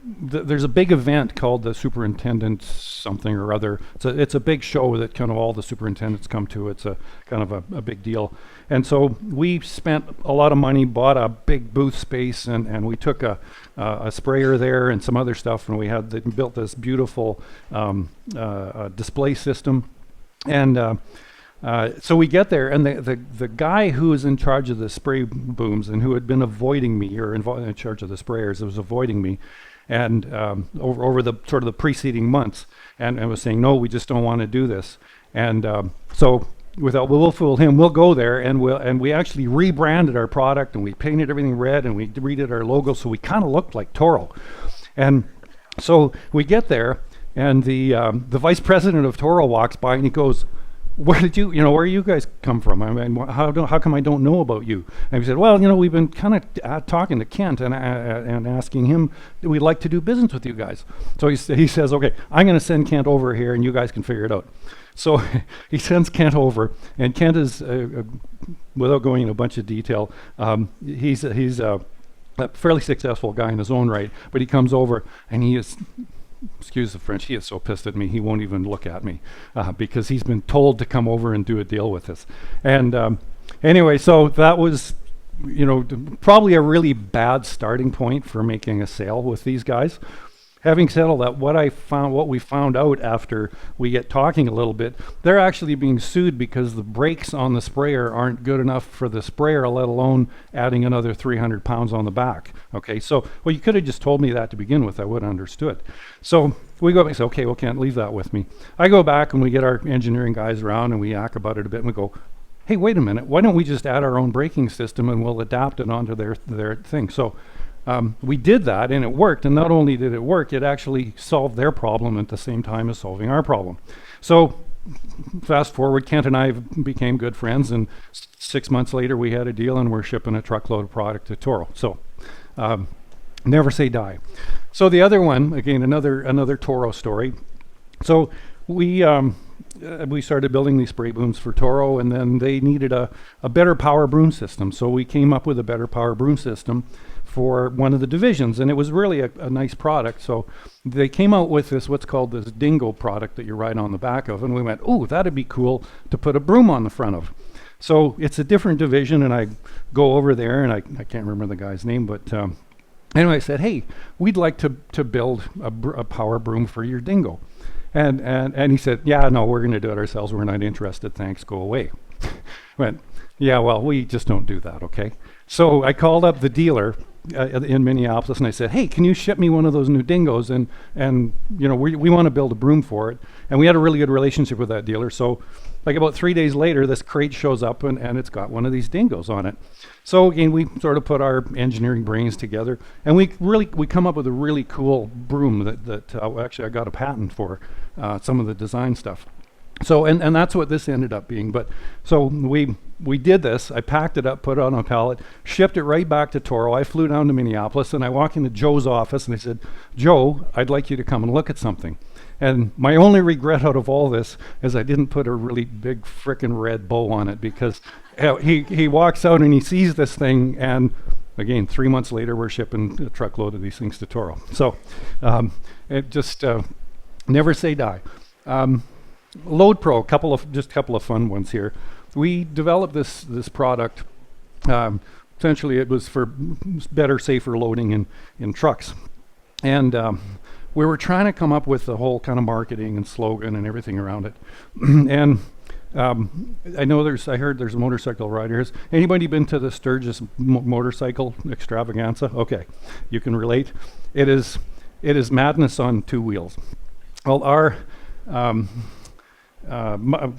there's a big event called the Superintendent something or other. It's a big show that kind of all the superintendents come to. It's a kind of a big deal. And so we spent a lot of money, bought a big booth space, and we took a sprayer there and some other stuff, and we built this beautiful display system. And so we get there, and the guy who was in charge of the spray booms and who had been avoiding me, or in charge of the sprayers, was avoiding me, and over the sort of the preceding months, and was saying, no, we just don't want to do this. And so we'll fool him. We'll go there, and we actually rebranded our product, and we painted everything red, and we redid our logo, so we kind of looked like Toro. And so we get there, and the vice president of Toro walks by, and he goes, where you guys come from? I mean, how come I don't know about you? And he said, well, we've been kind of talking to Kent and asking him that we'd like to do business with you guys. So he says, okay, I'm going to send Kent over here, and you guys can figure it out. So he sends Kent over, and Kent is, without going into a bunch of detail, he's a fairly successful guy in his own right, but he comes over, and he is, excuse the French, he is so pissed at me, he won't even look at me because he's been told to come over and do a deal with us. And anyway, so that was, probably a really bad starting point for making a sale with these guys. Having said all that, what we found out after we get talking a little bit, they're actually being sued because the brakes on the sprayer aren't good enough for the sprayer, let alone adding another 300 pounds on the back. Okay, so, well, you could have just told me that to begin with. I would have understood. So we go back and say, okay, well, can't leave that with me. I go back and we get our engineering guys around and we yak about it a bit, and we go, hey, wait a minute, why don't we just add our own braking system and we'll adapt it onto their thing. So we did that, and it worked. And not only did it work, it actually solved their problem at the same time as solving our problem. So fast forward, Kent and I became good friends, and 6 months later we had a deal, and we're shipping a truckload of product to Toro. So never say die. So the other one, again, another Toro story. So we started building these spray booms for Toro, and then they needed a better power broom system. So we came up with a better power broom system for one of the divisions, and it was really a nice product. So they came out with what's called this dingo product that you ride on the back of, and we went, oh, that'd be cool to put a broom on the front of. So it's a different division, and I go over there, and I can't remember the guy's name, but anyway, I said, hey, we'd like to build a power broom for your dingo. And he said, yeah, no, we're going to do it ourselves. We're not interested. Thanks. Go away. Went, yeah, well, we just don't do that. Okay. So I called up the dealer in Minneapolis, and I said, hey, can you ship me one of those new dingoes? And we want to build a broom for it. And we had a really good relationship with that dealer. So like about 3 days later, this crate shows up, and it's got one of these dingoes on it. So again, we sort of put our engineering brains together, and we come up with a really cool broom that actually I got a patent for some of the design stuff. So and that's what this ended up being. But so we did this. I packed it up, put it on a pallet, shipped it right back to Toro. I flew down to Minneapolis, and I walk into Joe's office, and I said, Joe, I'd like you to come and look at something. And my only regret out of all this is I didn't put a really big frickin' red bow on it, because he walks out and he sees this thing, and again, 3 months later, we're shipping a truckload of these things to Toro. So it just never say die. Load Pro, couple of fun ones here. We developed this product. Essentially, it was for better, safer loading in trucks, and we were trying to come up with the whole kind of marketing and slogan and everything around it. And I heard there's motorcycle riders. Anybody been to the Sturgis motorcycle extravaganza? Okay, you can relate. It is madness on two wheels. Well, our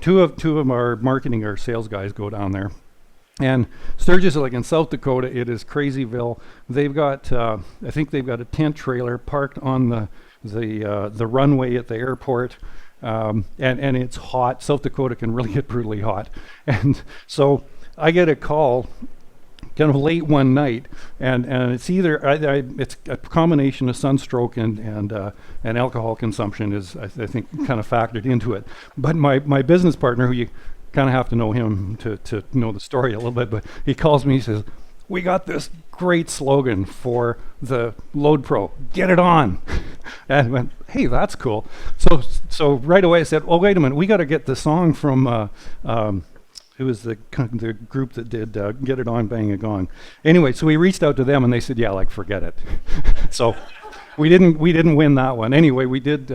two of our marketing or sales guys go down there, and Sturgis is like in South Dakota. It is crazyville. They've got I think they've got a tent trailer parked on the runway at the airport, and it's hot. South Dakota can really get brutally hot, and so I get a call kind of late one night, and it's either it's a combination of sunstroke and alcohol consumption is I think kind of factored into it. But my business partner, who you kind of have to know him to know the story a little bit, but he calls me, he says, we got this great slogan for the Load Pro, get it on. And I went, hey, that's cool. So right away I said, oh, wait a minute, we got to get the song from, who was the group that did Get It On, Bang It Gone. Anyway, so we reached out to them and they said, yeah, like, forget it. So we didn't win that one. Anyway, we did,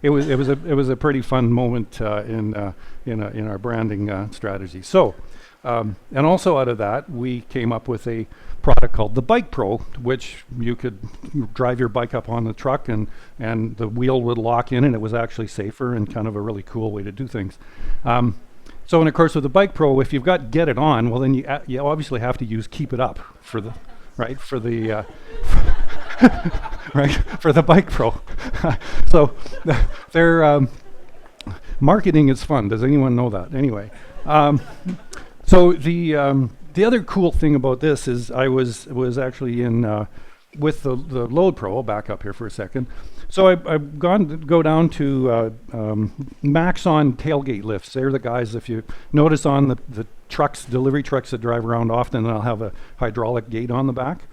it was a pretty fun moment in our branding strategy. So, and also out of that, we came up with a product called the Bike Pro, which you could drive your bike up on the truck and the wheel would lock in, and it was actually safer and kind of a really cool way to do things. So, and of course, with the Bike Pro, if you've got Get It On, well, then you obviously have to use Keep It Up for the right for the Bike Pro. So, their marketing is fun. Does anyone know that? Anyway, so the other cool thing about this is I was actually in with the Load Pro. I'll back up here for a second. So I've go down to Maxon tailgate lifts. They're the guys, if you notice on the trucks, delivery trucks that drive around often, they'll have a hydraulic gate on the back.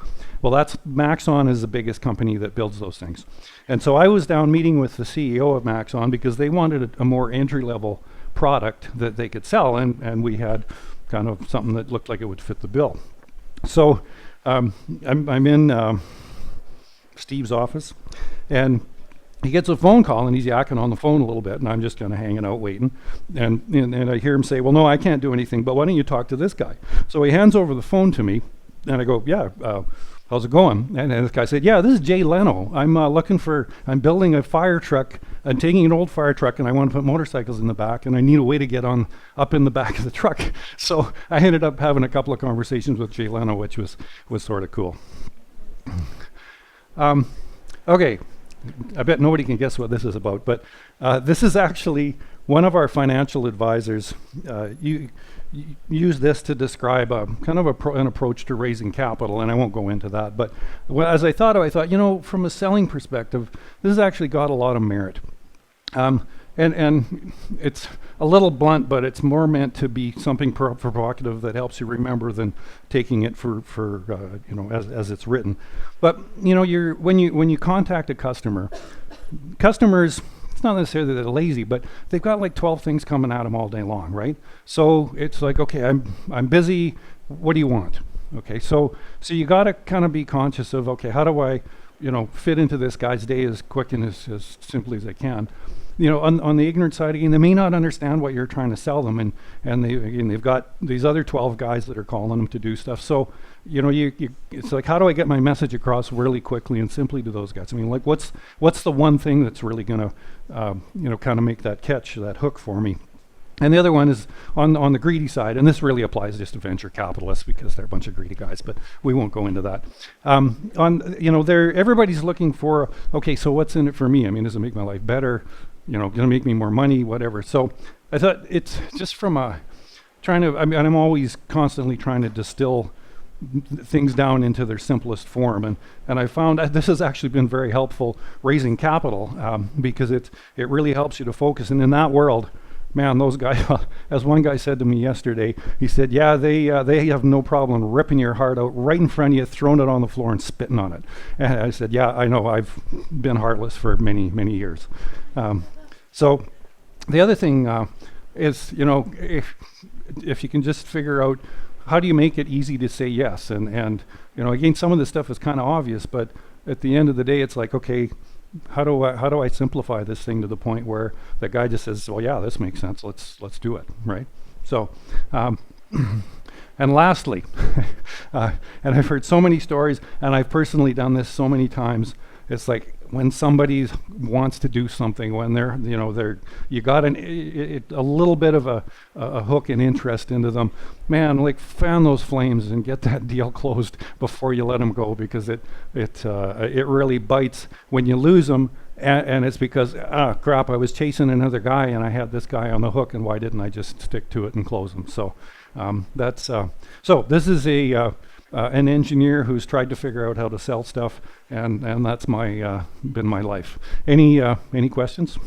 Well, that's Maxon is the biggest company that builds those things. And so I was down meeting with the CEO of Maxon because they wanted a more entry-level product that they could sell, and we had kind of something that looked like it would fit the bill. So I'm in Steve's office, and he gets a phone call, and he's yakking on the phone a little bit, and I'm just kind of hanging out waiting. And I hear him say, well, no, I can't do anything, but why don't you talk to this guy? So he hands over the phone to me, and I go, yeah, how's it going? And this guy said, yeah, this is Jay Leno. I'm building a fire truck. I'm taking an old fire truck, and I want to put motorcycles in the back, and I need a way to get up in the back of the truck. So I ended up having a couple of conversations with Jay Leno, which was sort of cool. Okay, I bet nobody can guess what this is about, but this is actually one of our financial advisors. You use this to describe kind of an approach to raising capital, and I won't go into that. But as I thought, from a selling perspective, this has actually got a lot of merit. And it's a little blunt, but it's more meant to be something provocative that helps you remember than taking it for as it's written. But when you contact a customer, customers, it's not necessarily that they're lazy, but they've got like 12 things coming at them all day long, right? So it's like, okay, I'm busy. What do you want? Okay, so you got to kind of be conscious of, okay, how do I, fit into this guy's day as quick and as simply as I can. On the ignorant side, again, they may not understand what you're trying to sell them, and they've got these other 12 guys that are calling them to do stuff. So, it's like, how do I get my message across really quickly and simply to those guys? I mean, like, what's the one thing that's really going to, kind of make that catch, that hook for me? And the other one is on the greedy side, and this really applies just to venture capitalists because they're a bunch of greedy guys, but we won't go into that. Everybody's looking for, okay, so what's in it for me? I mean, does it make my life better? Going to make me more money, whatever. So I thought it's just from I'm always constantly trying to distill things down into their simplest form, and I found that this has actually been very helpful raising capital because it really helps you to focus. And in that world, man, those guys, as one guy said to me yesterday, he said, yeah, they have no problem ripping your heart out right in front of you, throwing it on the floor and spitting on it. And I said, yeah, I know, I've been heartless for many, many years. So the other thing is, if you can just figure out how do you make it easy to say yes, and again, some of this stuff is kind of obvious, but at the end of the day, it's like, okay, how do I simplify this thing to the point where the guy just says, well, yeah, this makes sense, let's do it, right? So, and lastly, and I've heard so many stories, and I've personally done this so many times. It's like when somebody wants to do something, when you got a little bit of a hook and interest into them, man, like fan those flames and get that deal closed before you let them go, because it really bites when you lose them, and it's because crap, I was chasing another guy and I had this guy on the hook, and why didn't I just stick to it and close them? So so this is an engineer who's tried to figure out how to sell stuff, and that's been my life. Any questions?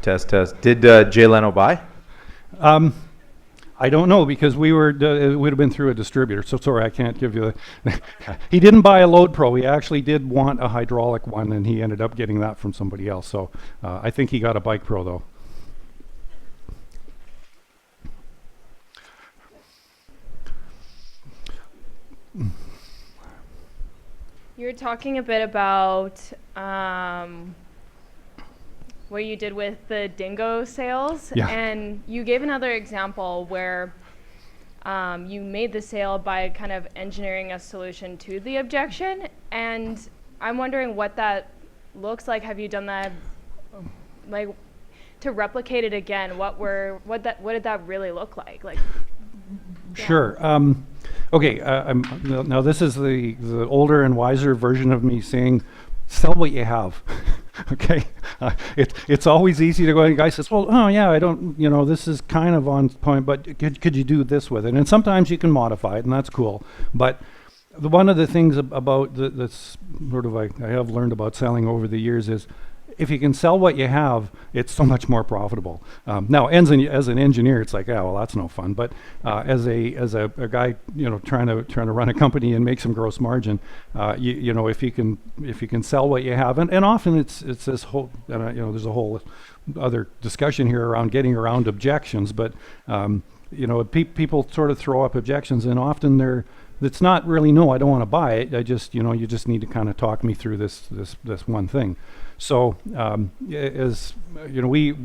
Test. Did Jay Leno buy? I don't know because we were, it would have been through a distributor. So sorry, I can't give you the. He didn't buy a Load Pro. He actually did want a hydraulic one, and he ended up getting that from somebody else. So I think he got a Bike Pro though. You were talking a bit about what you did with the dingo sales, Yeah. and you gave another example where you made the sale by kind of engineering a solution to the objection, and I'm wondering what that looks like. Have you done that, like, to replicate it again? What did that really look like? Like, Sure. Okay. Now this is the older and wiser version of me saying, sell what you have. Okay. It's always easy to go. And the guy says, well, oh yeah, I don't. This is kind of on point, but could you do this with it? And sometimes you can modify it, and that's cool. But one of the things about that's sort of I have learned about selling over the years is, if you can sell what you have, it's so much more profitable. Now, as an engineer, it's like, well, that's no fun. But as a guy, trying to run a company and make some gross margin, if you can sell what you have, and often it's this whole, there's a whole other discussion here around getting around objections. But people sort of throw up objections, and often it's not really, no, I don't want to buy it. I just, you just need to kind of talk me through this one thing. So as we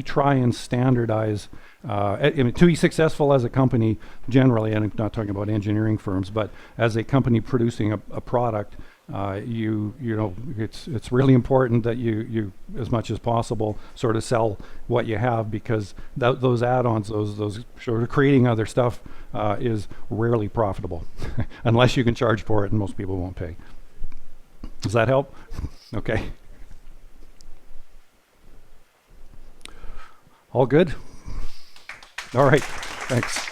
try and standardize to be successful as a company generally, and I'm not talking about engineering firms, but as a company producing a product, it's really important that you as much as possible sort of sell what you have, because those add-ons, those sort of creating other stuff is rarely profitable unless you can charge for it, and most people won't pay. Does that help? Okay. All good? All right. Thanks.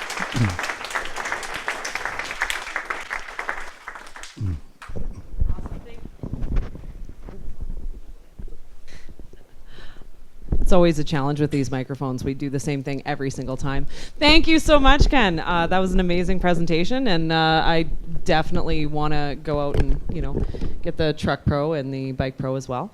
It's always a challenge with these microphones. We do the same thing every single time. Thank you so much, Ken. That was an amazing presentation, and I definitely want to go out and get the Truck Pro and the Bike Pro as well.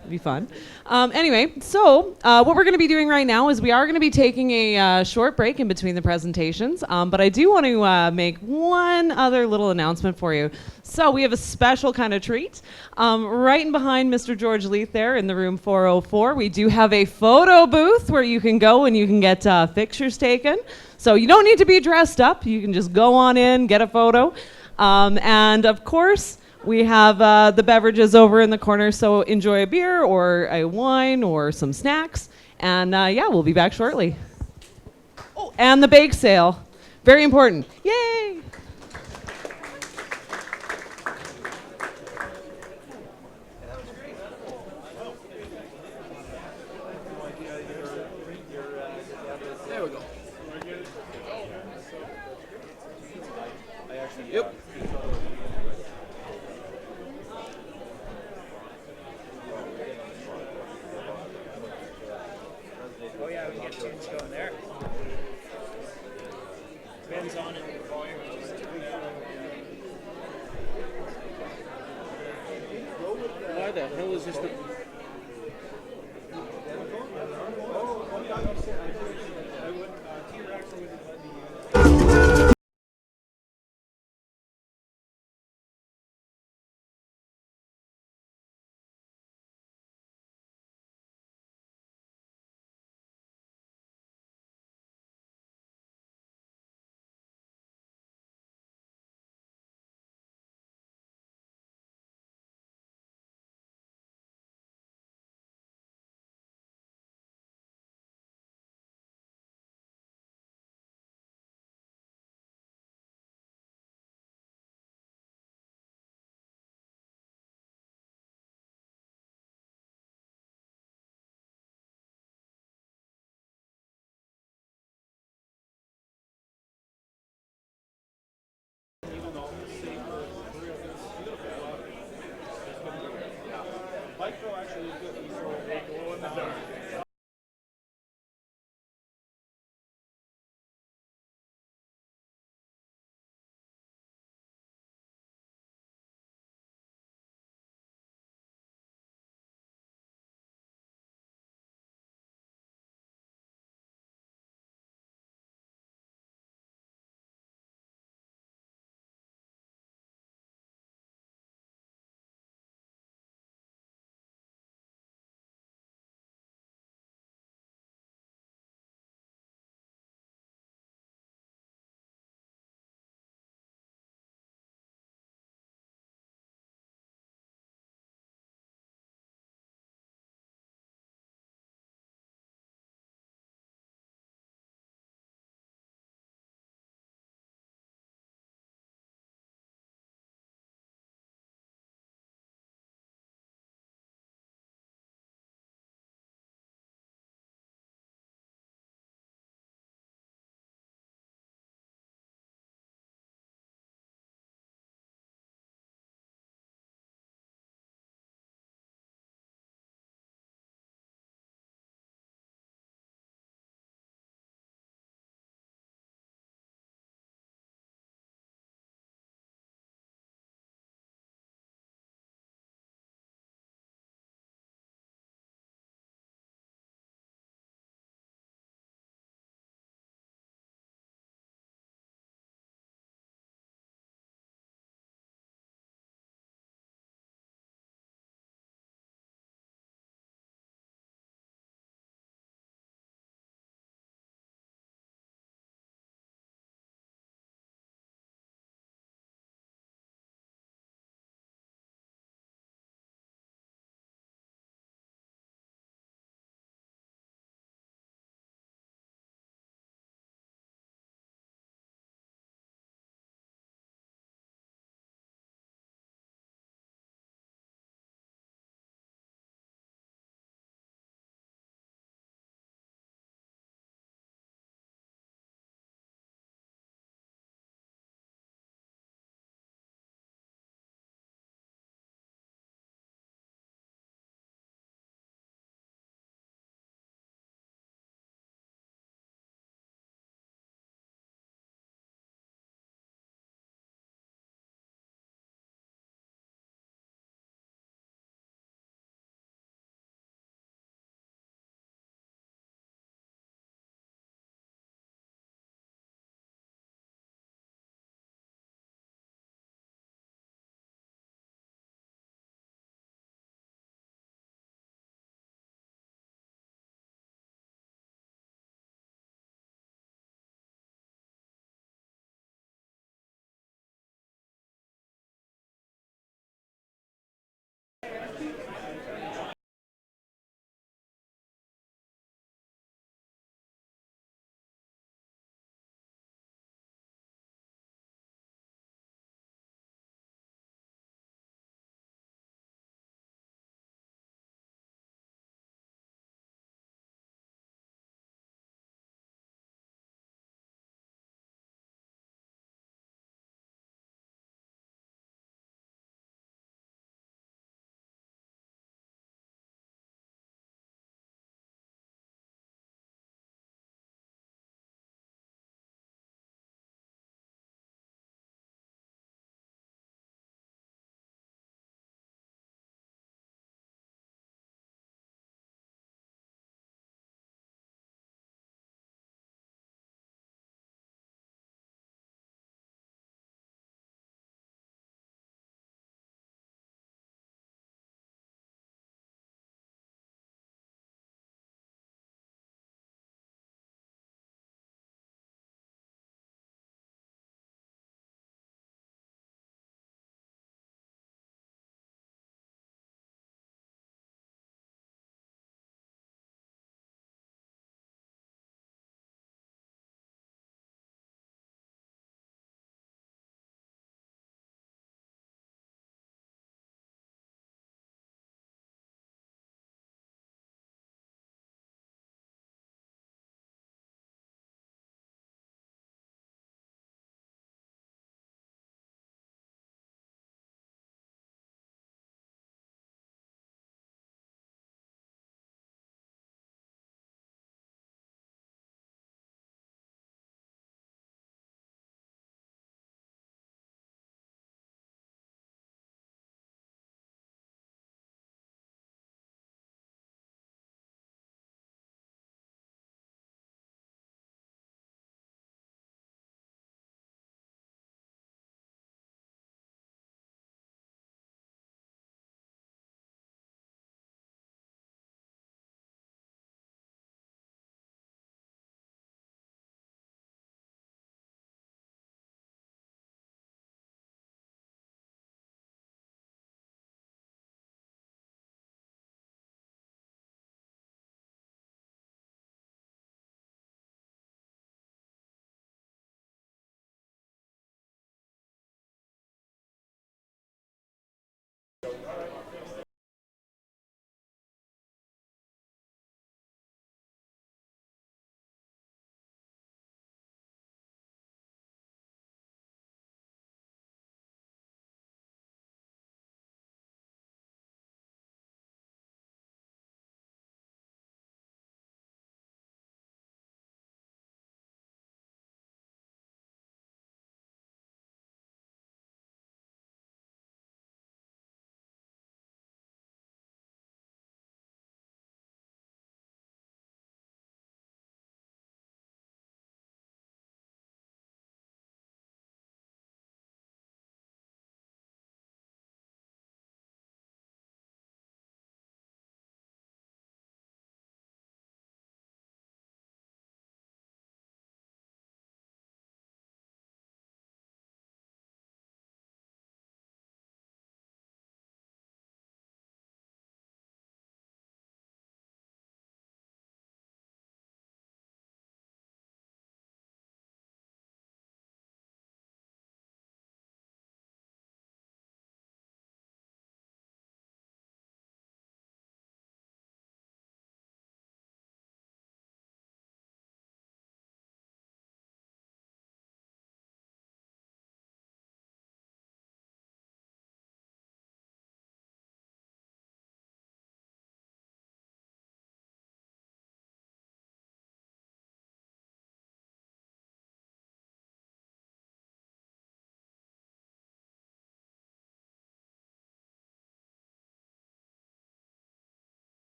It'd be fun. Anyway, so what we're going to be doing right now is we are going to be taking a short break in between the presentations, but I do want to make one other little announcement for you. So we have a special kind of treat. Right in behind Mr. George Leith there in the room 404, we do have a photo booth where you can go and you can get pictures taken. So you don't need to be dressed up. You can just go on in, get a photo. And of course, we have the beverages over in the corner, so enjoy a beer or a wine or some snacks. And yeah, we'll be back shortly. Oh, and the bake sale. Very important. Yay! There we go. Yep. Oh yeah, we can get tunes going there. Depends on it. Why the hell is this the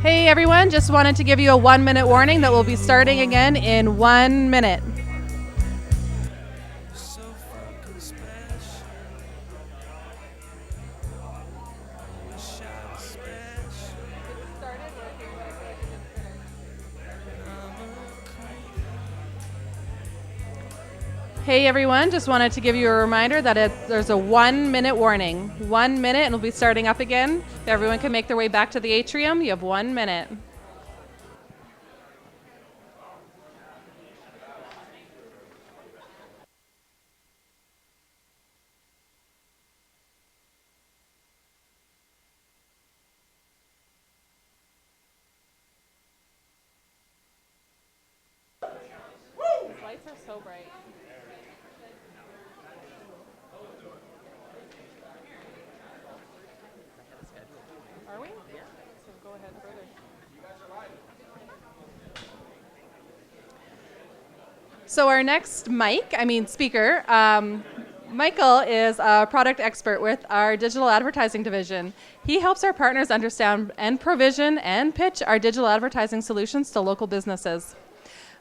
Hey everyone, just wanted to give you a 1-minute warning that we'll be starting again in 1 minute. Hey everyone, just wanted to give you a reminder that there's a 1-minute warning. 1 minute and we'll be starting up again. If everyone can make their way back to the atrium, you have 1 minute. These lights are so bright. Are we? Yeah. So go ahead further. So our next speaker, Michael is a product expert with our digital advertising division. He helps our partners understand and provision and pitch our digital advertising solutions to local businesses.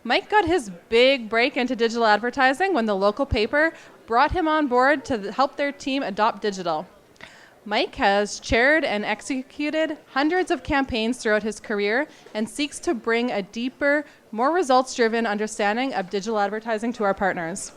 Mike got his big break into digital advertising when the local paper brought him on board to help their team adopt digital. Mike has chaired and executed hundreds of campaigns throughout his career and seeks to bring a deeper, more results-driven understanding of digital advertising to our partners.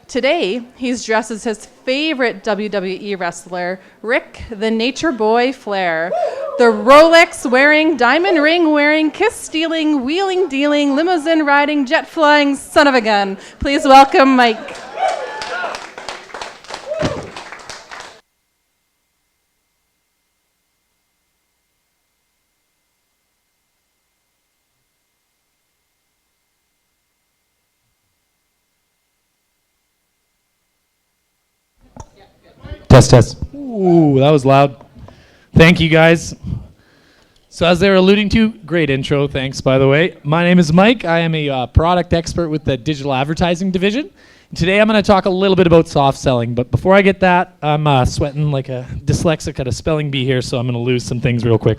Today, he's dressed as his favorite WWE wrestler, Rick the Nature Boy Flair, the Rolex-wearing, diamond ring-wearing, kiss-stealing, wheeling-dealing, limousine-riding, jet-flying son of a gun. Please welcome Mike. Test, test. Ooh, that was loud. Thank you, guys. So as they were alluding to, great intro, thanks, by the way. My name is Mike. I am a product expert with the digital advertising division. Today I'm going to talk a little bit about soft selling, but before I get that, I'm sweating like a dyslexic at a spelling bee here, so I'm going to lose some things real quick.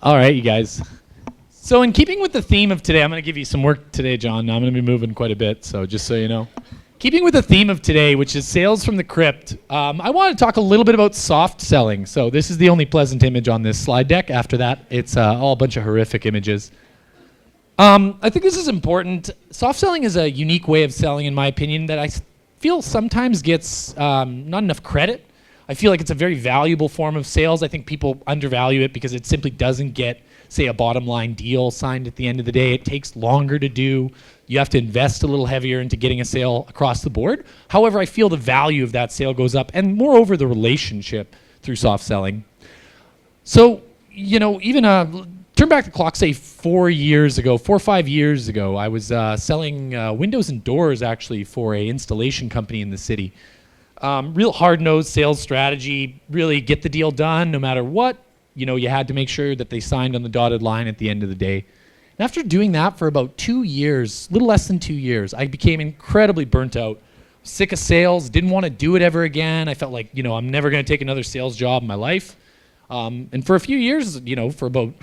All right, you guys. So in keeping with the theme of today, I'm going to give you some work today, John. I'm going to be moving quite a bit, so just so you know. Keeping with the theme of today, which is sales from the crypt, I want to talk a little bit about soft selling. So this is the only pleasant image on this slide deck. After that, it's all a bunch of horrific images. I think this is important. Soft selling is a unique way of selling, in my opinion, that I feel sometimes gets not enough credit. I feel like it's a very valuable form of sales. I think people undervalue it because it simply doesn't get, say, a bottom line deal signed at the end of the day. It takes longer to do. You have to invest a little heavier into getting a sale across the board. However, I feel the value of that sale goes up, and moreover, the relationship through soft selling. So, even turn back the clock, say 4 or 5 years ago, I was selling windows and doors actually for a installation company in the city. Real hard-nosed sales strategy, really get the deal done no matter what. You had to make sure that they signed on the dotted line at the end of the day. And after doing that for about 2 years, a little less than 2 years, I became incredibly burnt out. Sick of sales, didn't want to do it ever again. I felt like, I'm never going to take another sales job in my life. And for a few years, for about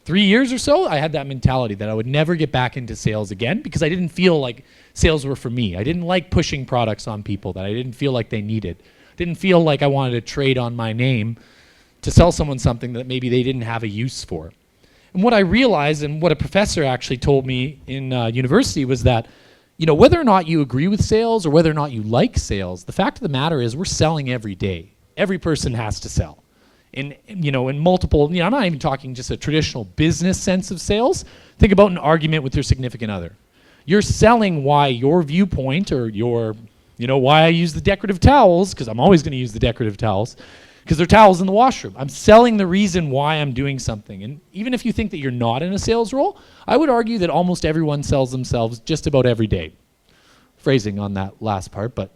3 years or so, I had that mentality that I would never get back into sales again because I didn't feel like sales were for me. I didn't like pushing products on people that I didn't feel like they needed. Didn't feel like I wanted to trade on my name to sell someone something that maybe they didn't have a use for. And what I realized, and what a professor actually told me in university, was that whether or not you agree with sales or whether or not you like sales, the fact of the matter is we're selling every day. Every person has to sell. In multiple, I'm not even talking just a traditional business sense of sales. Think about an argument with your significant other. You're selling why your viewpoint or why I use the decorative towels, because I'm always going to use the decorative towels, because they're towels in the washroom. I'm selling the reason why I'm doing something. And even if you think that you're not in a sales role, I would argue that almost everyone sells themselves just about every day. Phrasing on that last part, but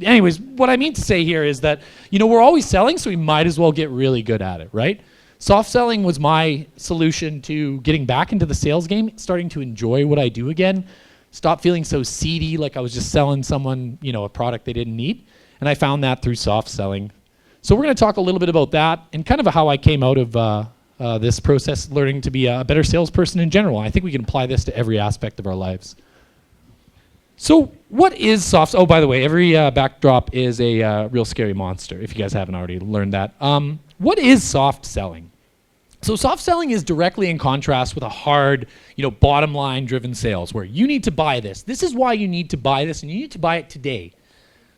anyways, what I mean to say here is that we're always selling, so we might as well get really good at it, right? Soft selling was my solution to getting back into the sales game, starting to enjoy what I do again, stop feeling so seedy, like I was just selling someone, a product they didn't need. And I found that through soft selling. So we're going to talk a little bit about that and kind of how I came out of this process, learning to be a better salesperson in general. I think we can apply this to every aspect of our lives. So what is soft? Oh, by the way, every backdrop is a real scary monster, if you guys haven't already learned that. What is soft selling? So soft selling is directly in contrast with a hard, bottom line driven sales where you need to buy this. This is why you need to buy this and you need to buy it today.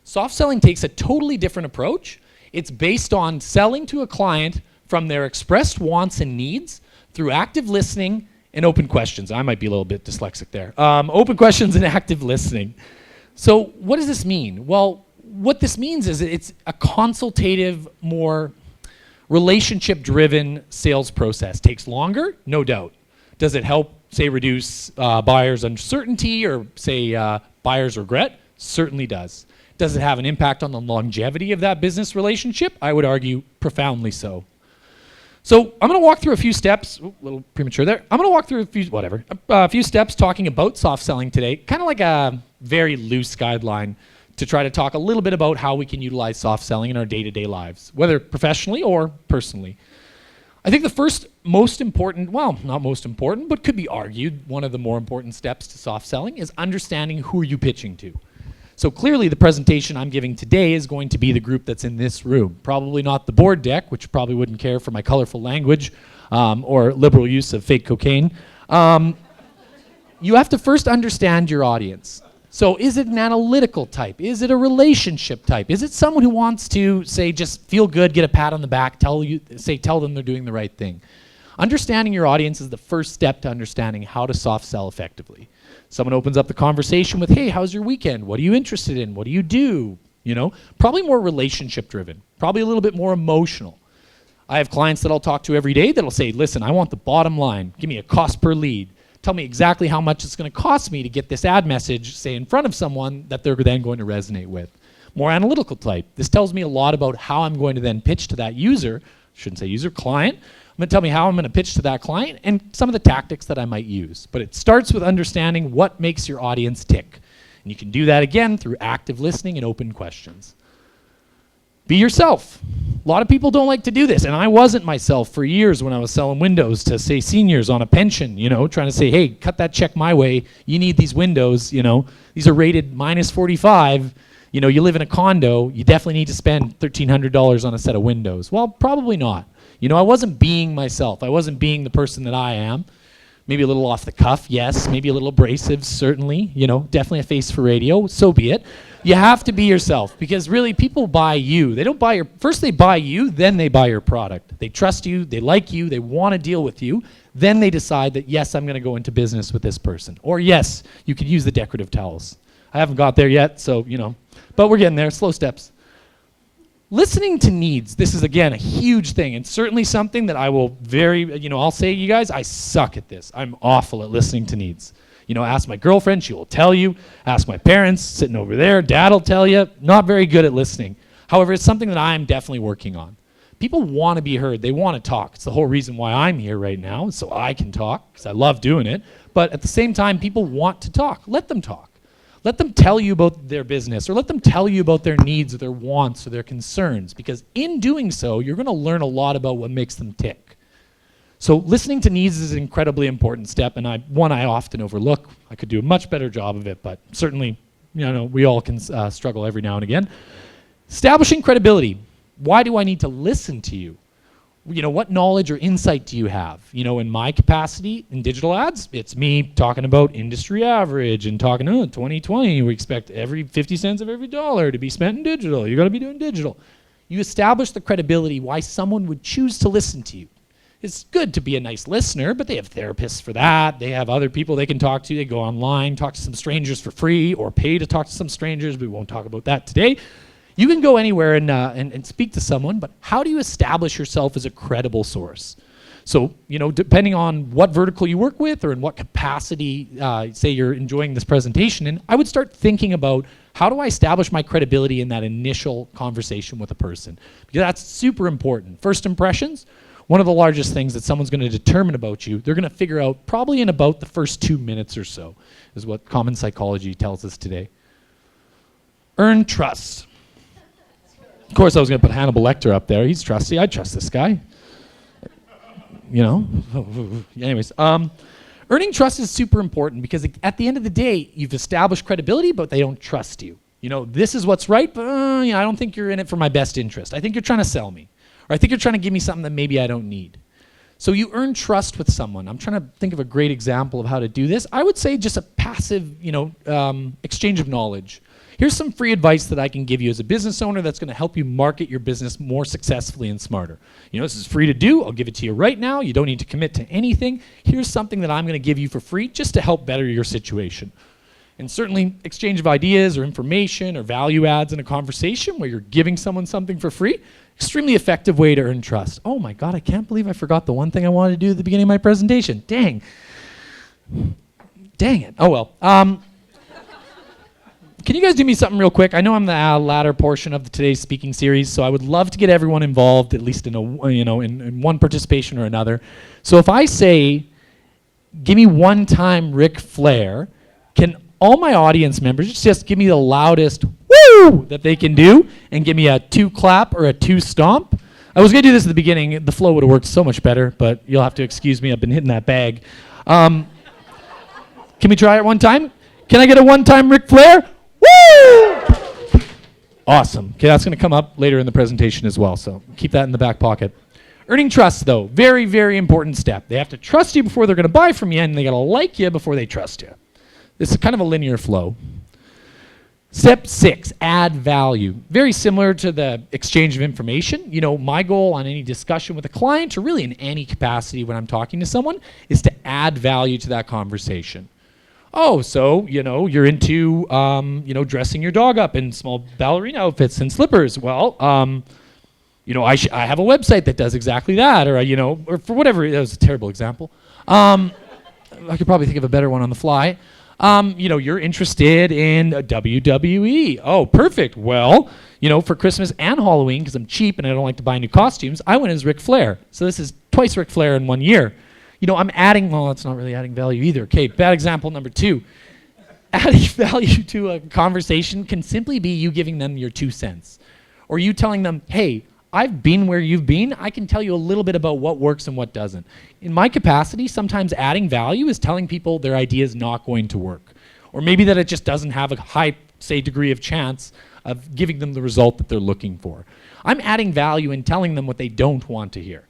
Soft selling takes a totally different approach. It's based on selling to a client from their expressed wants and needs through active listening and open questions. I might be a little bit dyslexic there. Open questions and active listening. So what does this mean? Well, what this means is it's a consultative, more relationship-driven sales process. Takes longer, no doubt. Does it help, say, reduce buyers' uncertainty or, say, buyers' regret? Certainly does. Does it have an impact on the longevity of that business relationship? I would argue profoundly so. So I'm going to walk through a few steps. A little premature there. I'm going to walk through a few steps talking about soft selling today, kind of like a very loose guideline to try to talk a little bit about how we can utilize soft selling in our day-to-day lives, whether professionally or personally. I think the first most important, well, not most important, but could be argued one of the more important steps to soft selling is understanding who are you pitching to. So clearly the presentation I'm giving today is going to be the group that's in this room. Probably not the board deck, which probably wouldn't care for my colorful language or liberal use of fake cocaine. You have to first understand your audience. So is it an analytical type? Is it a relationship type? Is it someone who wants to, say, just feel good, get a pat on the back, tell them they're doing the right thing? Understanding your audience is the first step to understanding how to soft sell effectively. Someone opens up the conversation with, hey, how's your weekend? What are you interested in? What do you do? Probably more relationship driven, probably a little bit more emotional. I have clients that I'll talk to every day that'll say, listen, I want the bottom line. Give me a cost per lead. Tell me exactly how much it's going to cost me to get this ad message, say, in front of someone that they're then going to resonate with. More analytical type. This tells me a lot about how I'm going to then pitch to that user. Shouldn't say user, client. I'm going to tell me how I'm going to pitch to that client and some of the tactics that I might use. But it starts with understanding what makes your audience tick. And you can do that, again, through active listening and open questions. Be yourself. A lot of people don't like to do this, and I wasn't myself for years when I was selling windows to, say, seniors on a pension, trying to say, hey, cut that check my way. You need these windows, These are rated minus 45. You live in a condo. You definitely need to spend $1,300 on a set of windows. Well, probably not. I wasn't being myself. I wasn't being the person that I am. Maybe a little off the cuff, yes. Maybe a little abrasive, certainly. Definitely a face for radio. So be it. You have to be yourself because really people buy you. They don't buy first they buy you, then they buy your product. They trust you, they like you, they want to deal with you. Then they decide that, yes, I'm going to go into business with this person. Or yes, you could use the decorative towels. I haven't got there yet, so, but we're getting there, slow steps. Listening to needs, this is, again, a huge thing, and certainly something that I will I'll say to you guys, I suck at this. I'm awful at listening to needs. Ask my girlfriend, she will tell you. Ask my parents, sitting over there, dad will tell you. Not very good at listening. However, it's something that I'm definitely working on. People want to be heard. They want to talk. It's the whole reason why I'm here right now, so I can talk, because I love doing it. But at the same time, people want to talk. Let them talk. Let them tell you about their business, or let them tell you about their needs or their wants or their concerns, because in doing so, you're going to learn a lot about what makes them tick. So listening to needs is an incredibly important step, and one I often overlook. I could do a much better job of it, but certainly, we all can struggle every now and again. Establishing credibility. Why do I need to listen to you? What knowledge or insight do you have? In my capacity in digital ads, it's me talking about industry average and talking, 2020, we expect every 50 cents of every dollar to be spent in digital. You got to be doing digital. You establish the credibility why someone would choose to listen to you. It's good to be a nice listener, but they have therapists for that. They have other people they can talk to. They go online, talk to some strangers for free, or pay to talk to some strangers. We won't talk about that today. You can go anywhere and speak to someone, but how do you establish yourself as a credible source? So, depending on what vertical you work with or in what capacity, say you're enjoying this presentation in, I would start thinking about how do I establish my credibility in that initial conversation with a person? Because that's super important. First impressions, one of the largest things that someone's going to determine about you, they're going to figure out probably in about the first 2 minutes or so, is what common psychology tells us today. Earn trust. Of course, I was going to put Hannibal Lecter up there. He's trusty. I trust this guy. You know? Anyways, earning trust is super important because at the end of the day, you've established credibility, but they don't trust you. You know, this is what's right, but I don't think you're in it for my best interest. I think you're trying to sell me. Or I think you're trying to give me something that maybe I don't need. So you earn trust with someone. I'm trying to think of a great example of how to do this. I would say just a passive, exchange of knowledge. Here's some free advice that I can give you as a business owner that's going to help you market your business more successfully and smarter. You know, this is free to do. I'll give it to you right now. You don't need to commit to anything. Here's something that I'm going to give you for free just to help better your situation. And certainly exchange of ideas or information or value adds in a conversation where you're giving someone something for free, extremely effective way to earn trust. Oh my God, I can't believe I forgot the one thing I wanted to do at the beginning of my presentation. Dang it. Oh well. Can you guys do me something real quick? I know I'm the latter portion of today's speaking series, so I would love to get everyone involved, at least in in one participation or another. So if I say, give me one time Ric Flair, can all my audience members just give me the loudest woo that they can do and give me a 2 clap or a 2 stomp? I was going to do this at the beginning. The flow would have worked so much better, but you'll have to excuse me. I've been hitting that bag. Can we try it one time? Can I get a one-time Ric Flair? Woo! Awesome. Okay, that's going to come up later in the presentation as well, so keep that in the back pocket. Earning trust, though, very, very important step. They have to trust you before they're going to buy from you, and they got to like you before they trust you. This is kind of a linear flow. Step 6, add value. Very similar to the exchange of information. You know, my goal on any discussion with a client, or really in any capacity when I'm talking to someone, is to add value to that conversation. Oh, so, you're into, dressing your dog up in small ballerina outfits and slippers. Well, I have a website that does exactly that, or for whatever. That was a terrible example. I could probably think of a better one on the fly. You're interested in WWE. Oh, perfect. Well, for Christmas and Halloween, because I'm cheap and I don't like to buy new costumes, I went as Ric Flair. So this is twice Ric Flair in 1 year. I'm adding, well, it's not really adding value either. Okay, bad example number 2. Adding value to a conversation can simply be you giving them your 2 cents. Or you telling them, hey, I've been where you've been. I can tell you a little bit about what works and what doesn't. In my capacity, sometimes adding value is telling people their idea is not going to work. Or maybe that it just doesn't have a high, degree of chance of giving them the result that they're looking for. I'm adding value and telling them what they don't want to hear.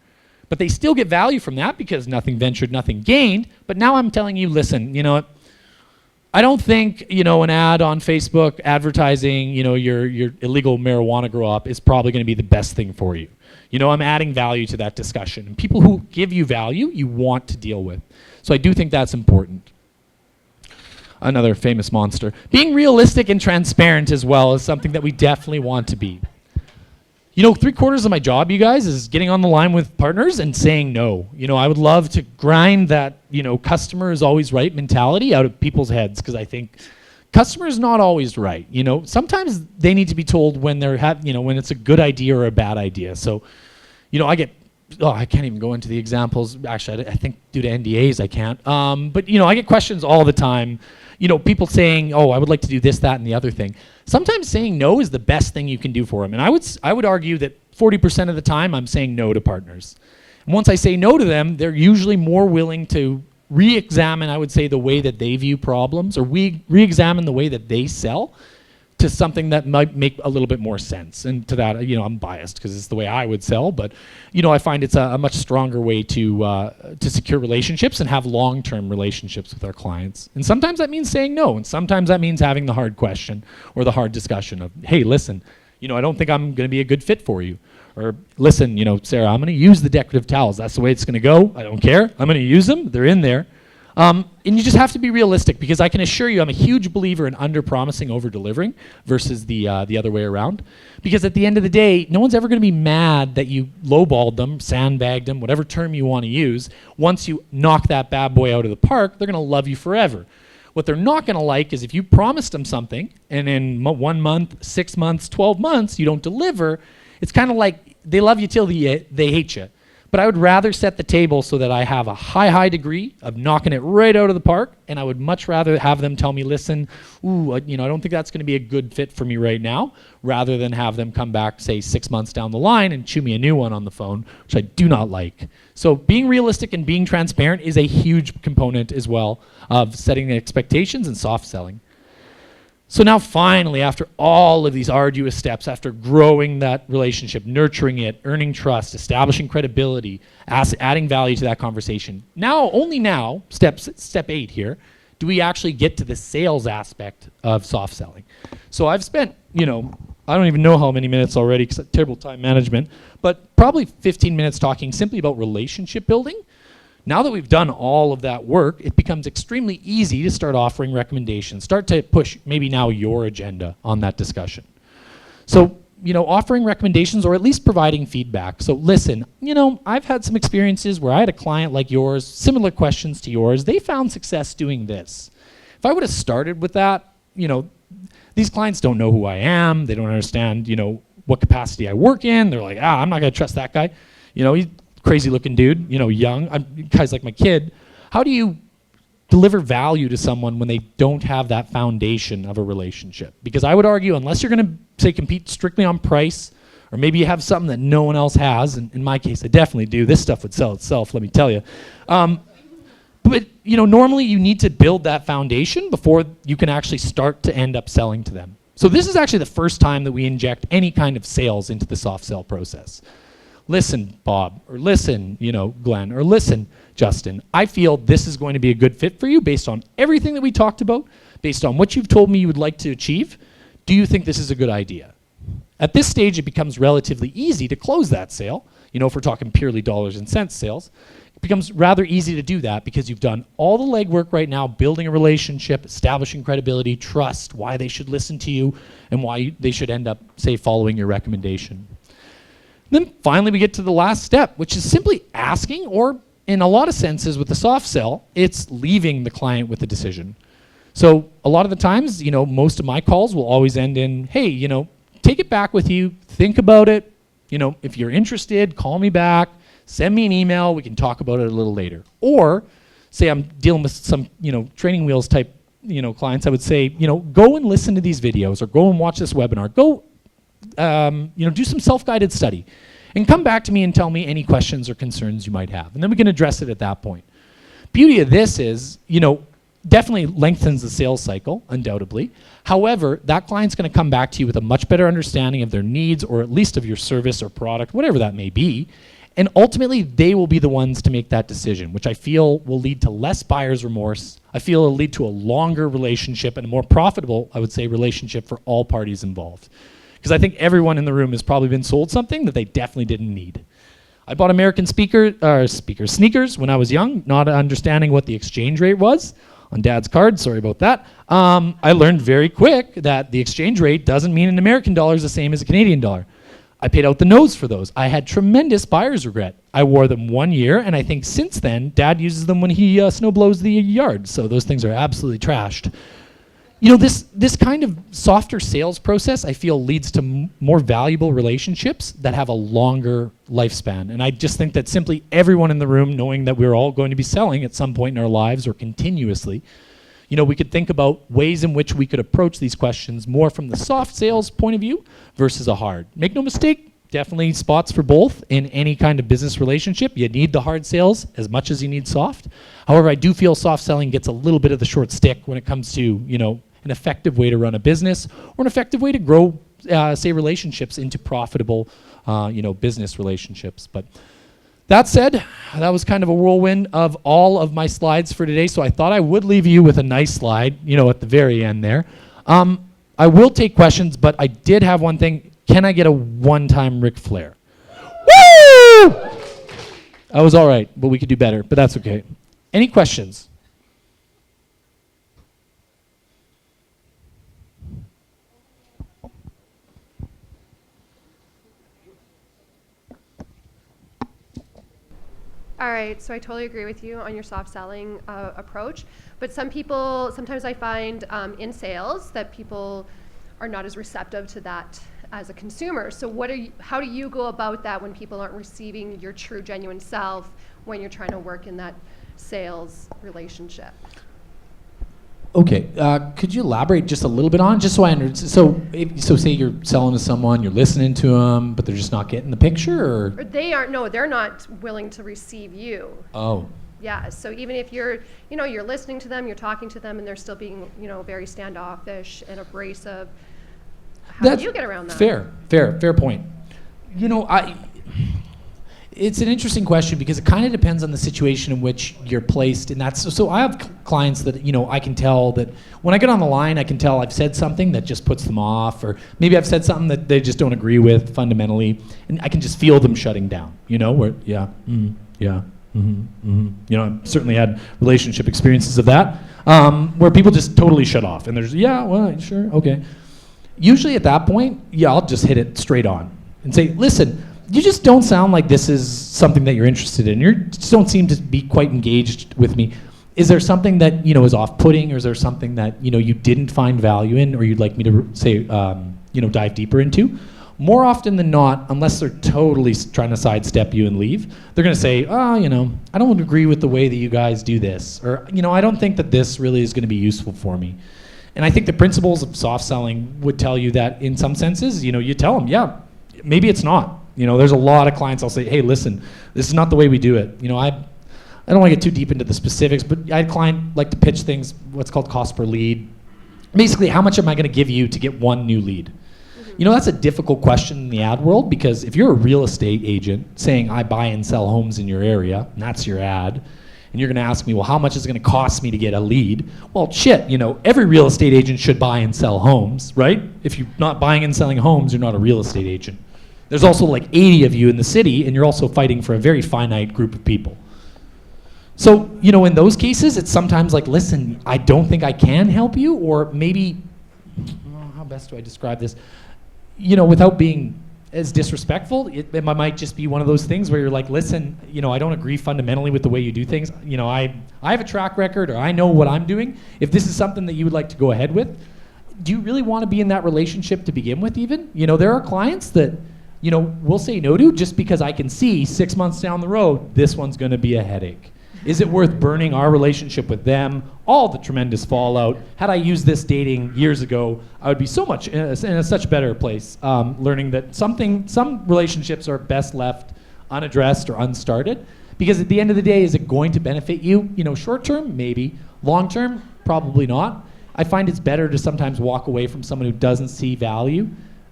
But they still get value from that because nothing ventured, nothing gained. But now I'm telling you, listen, I don't think, an ad on Facebook advertising, your illegal marijuana grow up is probably going to be the best thing for you. I'm adding value to that discussion. And people who give you value, you want to deal with. So I do think that's important. Another famous monster. Being realistic and transparent as well is something that we definitely want to be. 3/4 of my job, you guys, is getting on the line with partners and saying no. I would love to grind that, customer is always right mentality out of people's heads, because I think customer is not always right. Sometimes they need to be told when when it's a good idea or a bad idea. So, I can't even go into the examples. Actually, I think due to NDAs I can't. But I get questions all the time. People saying, oh, I would like to do this, that, and the other thing. Sometimes saying no is the best thing you can do for them. And I would argue that 40% of the time I'm saying no to partners. And once I say no to them, they're usually more willing to re-examine, I would say, the way that they view problems, or re-examine the way that they sell to something that might make a little bit more sense. And to that, I'm biased because it's the way I would sell, but I find it's a much stronger way to secure relationships and have long-term relationships with our clients. And sometimes that means saying no, and sometimes that means having the hard question or the hard discussion of, hey, listen, I don't think I'm going to be a good fit for you. Or listen, Sarah, I'm going to use the decorative towels. That's the way it's going to go. I don't care. I'm going to use them. They're in there. And you just have to be realistic, because I can assure you I'm a huge believer in under-promising, over-delivering versus the other way around. Because at the end of the day, no one's ever going to be mad that you lowballed them, sandbagged them, whatever term you want to use. Once you knock that bad boy out of the park, they're going to love you forever. What they're not going to like is if you promised them something and in 1 month, 6 months, 12 months, you don't deliver. It's kind of like they love you till they hate you. But I would rather set the table so that I have a high degree of knocking it right out of the park, and I would much rather have them tell me, listen, I don't think that's going to be a good fit for me right now, rather than have them come back, say, 6 months down the line and chew me a new one on the phone, which I do not like. So being realistic and being transparent is a huge component as well of setting the expectations and soft selling. So now finally, after all of these arduous steps, after growing that relationship, nurturing it, earning trust, establishing credibility, adding value to that conversation, only now, step 8 here, do we actually get to the sales aspect of soft selling. So I've spent, I don't even know how many minutes already because terrible time management, but probably 15 minutes talking simply about relationship building. Now that we've done all of that work, it becomes extremely easy to start offering recommendations, start to push maybe now your agenda on that discussion. So, offering recommendations or at least providing feedback. So listen, I've had some experiences where I had a client like yours, similar questions to yours. They found success doing this. If I would have started with that, these clients don't know who I am. They don't understand, what capacity I work in. They're like, I'm not going to trust that guy. He's crazy looking dude, young, guys like my kid. How do you deliver value to someone when they don't have that foundation of a relationship? Because I would argue, unless you're going to say compete strictly on price, or maybe you have something that no one else has, and in my case I definitely do, this stuff would sell itself, let me tell you. But normally you need to build that foundation before you can actually start to end up selling to them. So this is actually the first time that we inject any kind of sales into the soft sell process. Listen, Bob, or listen, Glenn, or listen, Justin, I feel this is going to be a good fit for you based on everything that we talked about, based on what you've told me you would like to achieve. Do you think this is a good idea? At this stage, it becomes relatively easy to close that sale. If we're talking purely dollars and cents sales, it becomes rather easy to do that because you've done all the legwork right now, building a relationship, establishing credibility, trust, why they should listen to you, and why they should end up, say, following your recommendation. Then finally we get to the last step, which is simply asking, or in a lot of senses with the soft sell, it's leaving the client with the decision. So a lot of the times, most of my calls will always end in, hey, take it back with you, think about it. If you're interested, call me back, send me an email, we can talk about it a little later. Or say I'm dealing with some, training wheels type, clients, I would say, go and listen to these videos or go and watch this webinar. Go do some self-guided study and come back to me and tell me any questions or concerns you might have. And then we can address it at that point. Beauty of this is, definitely lengthens the sales cycle, undoubtedly. However, that client's going to come back to you with a much better understanding of their needs, or at least of your service or product, whatever that may be. And ultimately, they will be the ones to make that decision, which I feel will lead to less buyer's remorse. I feel it'll lead to a longer relationship and a more profitable, I would say, relationship for all parties involved. Because I think everyone in the room has probably been sold something that they definitely didn't need. I bought American sneakers when I was young, not understanding what the exchange rate was on Dad's card. Sorry about that. I learned very quick that the exchange rate doesn't mean an American dollar is the same as a Canadian dollar. I paid out the nose for those. I had tremendous buyer's regret. I wore them 1 year, and I think since then, Dad uses them when he snow blows the yard. So those things are absolutely trashed. This kind of softer sales process, I feel, leads to more valuable relationships that have a longer lifespan. And I just think that simply everyone in the room, knowing that we're all going to be selling at some point in our lives or continuously, we could think about ways in which we could approach these questions more from the soft sales point of view versus a hard. Make no mistake, definitely spots for both in any kind of business relationship. You need the hard sales as much as you need soft. However, I do feel soft selling gets a little bit of the short stick when it comes to, an effective way to run a business or an effective way to grow, say, relationships into profitable, business relationships. But that said, that was kind of a whirlwind of all of my slides for today. So I thought I would leave you with a nice slide, at the very end there. I will take questions, but I did have one thing. Can I get a one-time Ric Flair? Woo! I was all right, but we could do better, but that's okay. Any questions? All right, so I totally agree with you on your soft selling approach, but sometimes I find in sales that people are not as receptive to that as a consumer. So how do you go about that when people aren't receiving your true, genuine self when you're trying to work in that sales relationship? Okay, could you elaborate just a little bit on, just so I understand? So say you're selling to someone, you're listening to them, but they're just not getting the picture, or They're not willing to receive you. Oh. Yeah, so even if you're listening to them, you're talking to them, and they're still being, very standoffish and abrasive. How do you get around that? Fair point. It's an interesting question because it kind of depends on the situation in which you're placed, and that's so I have clients that I can tell that when I get on the line, I can tell I've said something that just puts them off, or maybe I've said something that they just don't agree with fundamentally, and I can just feel them shutting down. I've certainly had relationship experiences of that where people just totally shut off, and there's sure, okay. Usually at that point, I'll just hit it straight on and say, listen, you just don't sound like this is something that you're interested in. You just don't seem to be quite engaged with me. Is there something that is off-putting, or is there something that you didn't find value in, or you'd like me to say dive deeper into? More often than not, unless they're totally trying to sidestep you and leave, they're going to say, I don't agree with the way that you guys do this, or I don't think that this really is going to be useful for me. And I think the principles of soft selling would tell you that in some senses, you tell them, maybe it's not. There's a lot of clients I'll say, hey, listen, this is not the way we do it. I don't want to get too deep into the specifics, but I had a client like to pitch things, what's called cost per lead. Basically, how much am I going to give you to get one new lead? That's a difficult question in the ad world, because if you're a real estate agent saying I buy and sell homes in your area, and that's your ad, and you're going to ask me, well, how much is it going to cost me to get a lead? Well, shit, every real estate agent should buy and sell homes, right? If you're not buying and selling homes, you're not a real estate agent. There's also like 80 of you in the city, and you're also fighting for a very finite group of people. So, in those cases, it's sometimes like, listen, I don't think I can help you, or maybe, how best do I describe this? Without being as disrespectful, it might just be one of those things where you're like, listen, I don't agree fundamentally with the way you do things. I have a track record, or I know what I'm doing. If this is something that you would like to go ahead with, do you really want to be in that relationship to begin with even? There are clients that, we'll say no to just because I can see 6 months down the road, this one's going to be a headache. Is it worth burning our relationship with them? All the tremendous fallout. Had I used this dating years ago, I would be so much in a such better place, learning that some relationships are best left unaddressed or unstarted. Because at the end of the day, is it going to benefit you? Short term, maybe. Long term, probably not. I find it's better to sometimes walk away from someone who doesn't see value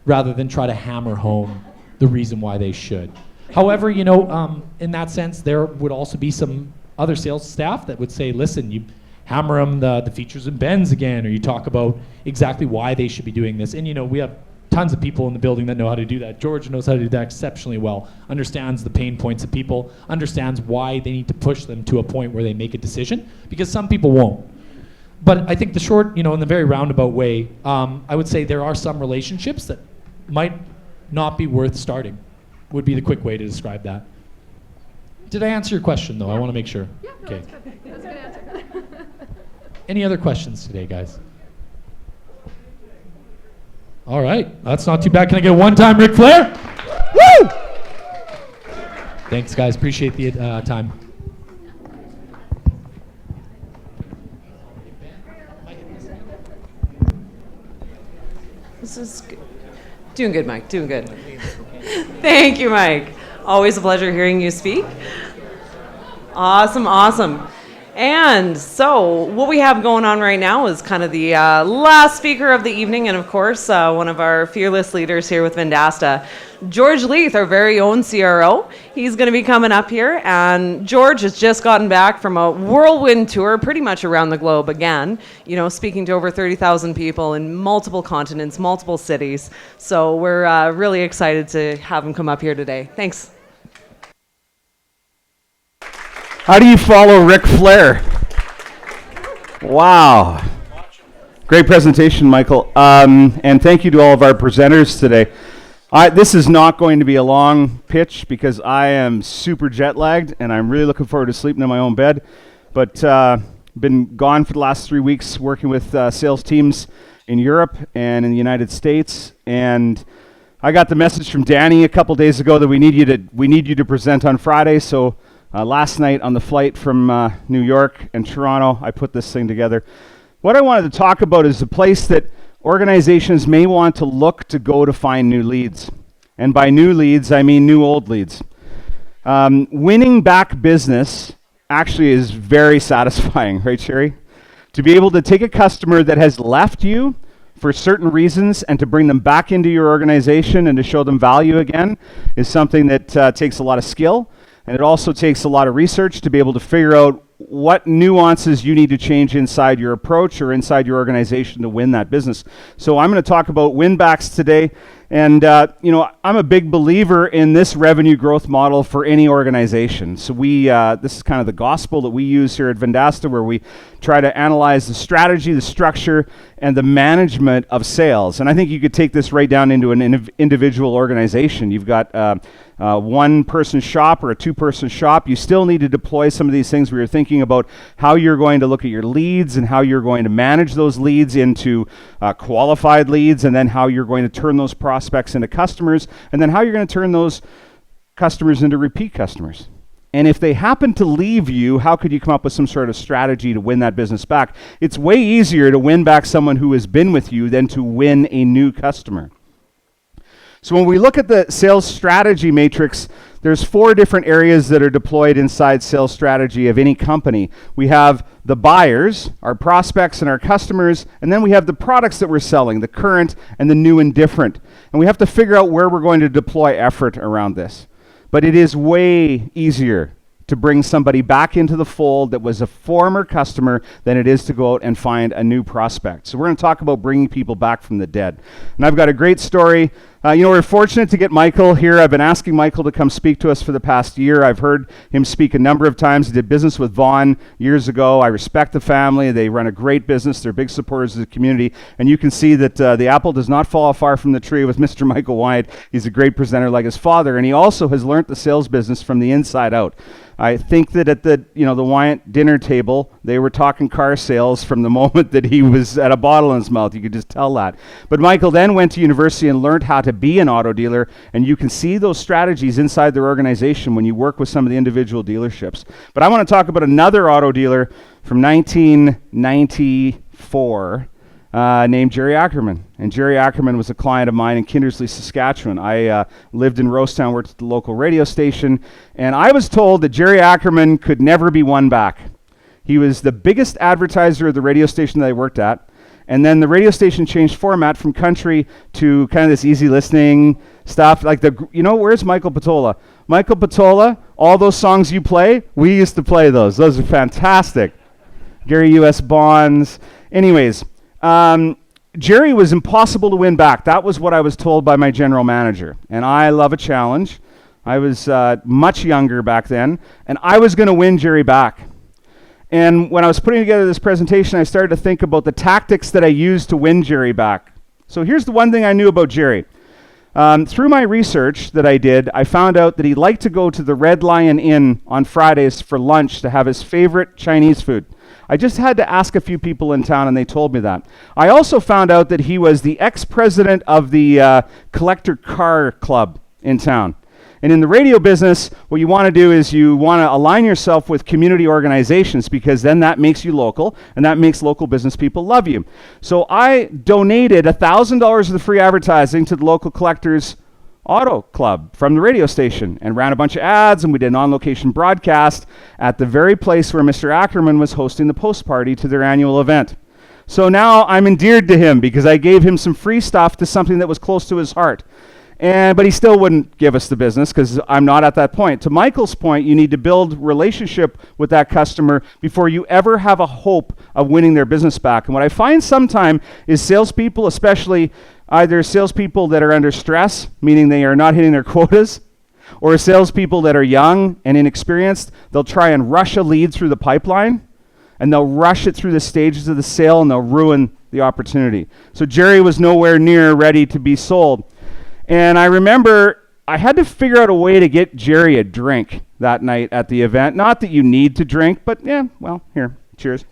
rather than try to hammer home the reason why they should. However, in that sense, there would also be some other sales staff that would say, listen, you hammer them the features and bends again, or you talk about exactly why they should be doing this. And we have tons of people in the building that know how to do that. George knows how to do that exceptionally well, understands the pain points of people, understands why they need to push them to a point where they make a decision, because some people won't. But I think the short, in the very roundabout way, I would say there are some relationships that might not be worth starting, would be the quick way to describe that. Did I answer your question, though? I want to make sure. Yeah, no, okay. that's good. That's a good answer. Any other questions today, guys? All right. That's not too bad. Can I get a one-time Ric Flair? Woo! Thanks, guys. Appreciate the time. This is good. Doing good, Mike. Doing good. Thank you, Mike. Always a pleasure hearing you speak. Awesome. And so what we have going on right now is kind of the last speaker of the evening, and of course, one of our fearless leaders here with Vendasta, George Leith, our very own CRO. He's going to be coming up here, and George has just gotten back from a whirlwind tour pretty much around the globe again, speaking to over 30,000 people in multiple continents, multiple cities. So we're really excited to have him come up here today. Thanks. How do you follow Ric Flair? Wow. Great presentation, Michael. And thank you to all of our presenters today. This is not going to be a long pitch because I am super jet lagged and I'm really looking forward to sleeping in my own bed. But been gone for the last 3 weeks working with sales teams in Europe and in the United States. And I got the message from Danny a couple days ago that we need you to present on Friday. So last night on the flight from New York and Toronto, I put this thing together. What I wanted to talk about is a place that organizations may want to look to go to find new leads. And by new leads, I mean new old leads. Winning back business actually is very satisfying, right, Sherry? To be able to take a customer that has left you for certain reasons and to bring them back into your organization and to show them value again is something that takes a lot of skill, and it also takes a lot of research to be able to figure out what nuances you need to change inside your approach or inside your organization to win that business. So I'm going to talk about win backs today. And, I'm a big believer in this revenue growth model for any organization. So this is kind of the gospel that we use here at Vendasta, where we try to analyze the strategy, the structure, and the management of sales. And I think you could take this right down into an individual organization. You've got one-person shop or a two-person shop. You still need to deploy some of these things where you're thinking about how you're going to look at your leads and how you're going to manage those leads into qualified leads, and then how you're going to turn those prospects into customers, and then how you're going to turn those customers into repeat customers. And if they happen to leave you, how could you come up with some sort of strategy to win that business back? It's way easier to win back someone who has been with you than to win a new customer. So when we look at the sales strategy matrix, there's 4 different areas that are deployed inside sales strategy of any company. We have the buyers, our prospects and our customers, and then we have the products that we're selling, the current and the new and different. And we have to figure out where we're going to deploy effort around this. But it is way easier to bring somebody back into the fold that was a former customer than it is to go out and find a new prospect. So we're going to talk about bringing people back from the dead. And I've got a great story. We're fortunate to get Michael here. I've been asking Michael to come speak to us for the past year. I've heard him speak a number of times. He did business with Vaughn years ago. I respect the family. They run a great business. They're big supporters of the community. And you can see that the apple does not fall far from the tree with Mr. Michael Wyatt. He's a great presenter like his father. And he also has learned the sales business from the inside out. I think that at the Wyatt dinner table, they were talking car sales from the moment that he was at a bottle in his mouth. You could just tell that. But Michael then went to university and learned how to be an auto dealer, and you can see those strategies inside their organization when you work with some of the individual dealerships. But I want to talk about another auto dealer from 1994 named Jerry Ackerman. And Jerry Ackerman was a client of mine in Kindersley, Saskatchewan. I lived in Rosetown, worked at the local radio station, and I was told that Jerry Ackerman could never be won back. He was the biggest advertiser of the radio station that I worked at. And then the radio station changed format from country to kind of this easy listening stuff. Like where's Michael Patola? Michael Patola, all those songs you play, we used to play those. Those are fantastic. Gary U.S. Bonds. Anyways, Jerry was impossible to win back. That was what I was told by my general manager. And I love a challenge. I was much younger back then, and I was going to win Jerry back. And when I was putting together this presentation, I started to think about the tactics that I used to win Jerry back. So here's the one thing I knew about Jerry. Through my research that I did, I found out that he liked to go to the Red Lion Inn on Fridays for lunch to have his favorite Chinese food. I just had to ask a few people in town, and they told me that. I also found out that he was the ex-president of the Collector Car Club in town. And in the radio business, what you want to do is you want to align yourself with community organizations, because then that makes you local, and that makes local business people love you. So I donated $1,000 of the free advertising to the local Collectors Auto Club from the radio station and ran a bunch of ads, and we did an on-location broadcast at the very place where Mr. Ackerman was hosting the post party to their annual event. So now I'm endeared to him because I gave him some free stuff to something that was close to his heart. But he still wouldn't give us the business because I'm not at that point. To Michael's point, you need to build relationship with that customer before you ever have a hope of winning their business back. And what I find sometimes is salespeople, especially either salespeople that are under stress, meaning they are not hitting their quotas, or salespeople that are young and inexperienced, they'll try and rush a lead through the pipeline, and they'll rush it through the stages of the sale, and they'll ruin the opportunity. So Jerry was nowhere near ready to be sold. And I remember I had to figure out a way to get Jerry a drink that night at the event. Not that you need to drink, but yeah, well, here, cheers.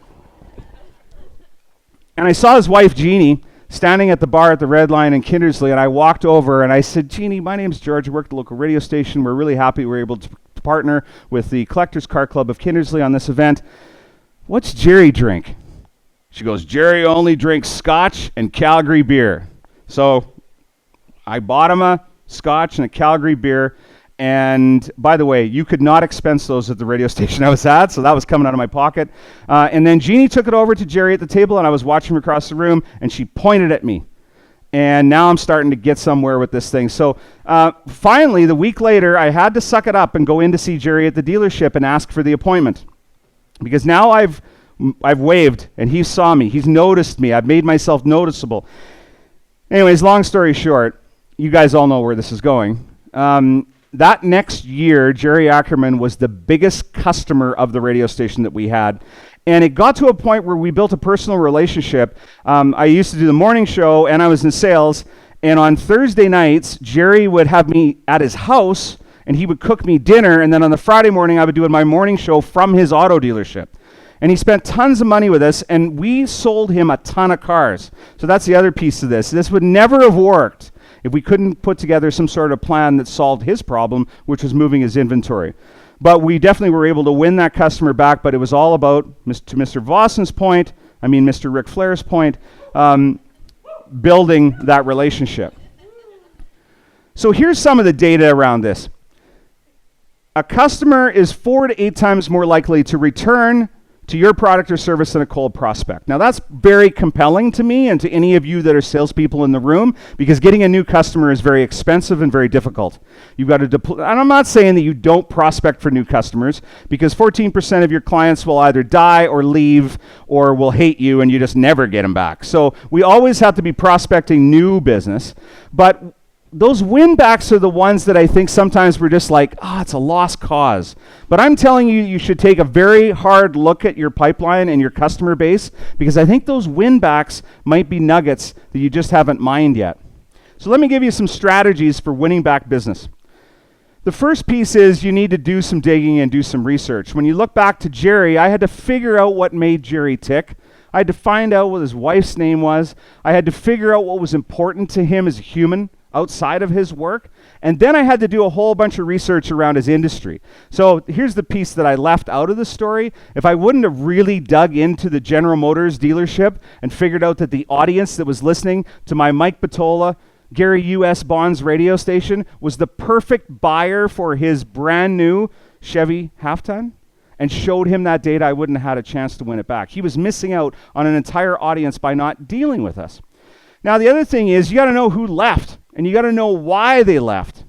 And I saw his wife, Jeannie, standing at the bar at the Red Line in Kindersley, and I walked over and I said, Jeannie, my name's George. I work at the local radio station. We're really happy we're able to partner with the Collectors Car Club of Kindersley on this event. What's Jerry drink? She goes, Jerry only drinks Scotch and Calgary beer. So I bought him a Scotch and a Calgary beer. And by the way, you could not expense those at the radio station I was at, so that was coming out of my pocket. And then Jeannie took it over to Jerry at the table, and I was watching her across the room, and she pointed at me. And now I'm starting to get somewhere with this thing. So finally, the week later, I had to suck it up and go in to see Jerry at the dealership and ask for the appointment. Because now I've waved, and he saw me. He's noticed me. I've made myself noticeable. Anyways, long story short, you guys all know where this is going. That next year, Jerry Ackerman was the biggest customer of the radio station that we had. And it got to a point where we built a personal relationship. I used to do the morning show, and I was in sales. And on Thursday nights, Jerry would have me at his house, and he would cook me dinner. And then on the Friday morning, I would do my morning show from his auto dealership. And he spent tons of money with us, and we sold him a ton of cars. So that's the other piece of this. This would never have worked if we couldn't put together some sort of plan that solved his problem, which was moving his inventory. But we definitely were able to win that customer back, but it was all about, to Mr. Vossen's point, Mr. Ric Flair's point, building that relationship. So here's some of the data around this. A customer is 4 to 8 times more likely to return to your product or service than a cold prospect. Now that's very compelling to me and to any of you that are salespeople in the room, because getting a new customer is very expensive and very difficult. You've got to deploy, and I'm not saying that you don't prospect for new customers, because 14% of your clients will either die or leave or will hate you and you just never get them back. So we always have to be prospecting new business, but those win backs are the ones that I think sometimes we're just like, it's a lost cause. But I'm telling you, you should take a very hard look at your pipeline and your customer base, because I think those win backs might be nuggets that you just haven't mined yet. So let me give you some strategies for winning back business. The first piece is you need to do some digging and do some research. When you look back to Jerry, I had to figure out what made Jerry tick. I had to find out what his wife's name was. I had to figure out what was important to him as a human outside of his work. And then I had to do a whole bunch of research around his industry. So here's the piece that I left out of the story. If I wouldn't have really dug into the General Motors dealership and figured out that the audience that was listening to my Mike Batola, Gary U.S. Bonds radio station was the perfect buyer for his brand new Chevy half-ton, and showed him that data, I wouldn't have had a chance to win it back. He was missing out on an entire audience by not dealing with us. Now the other thing is you got to know who left. And you got to know why they left.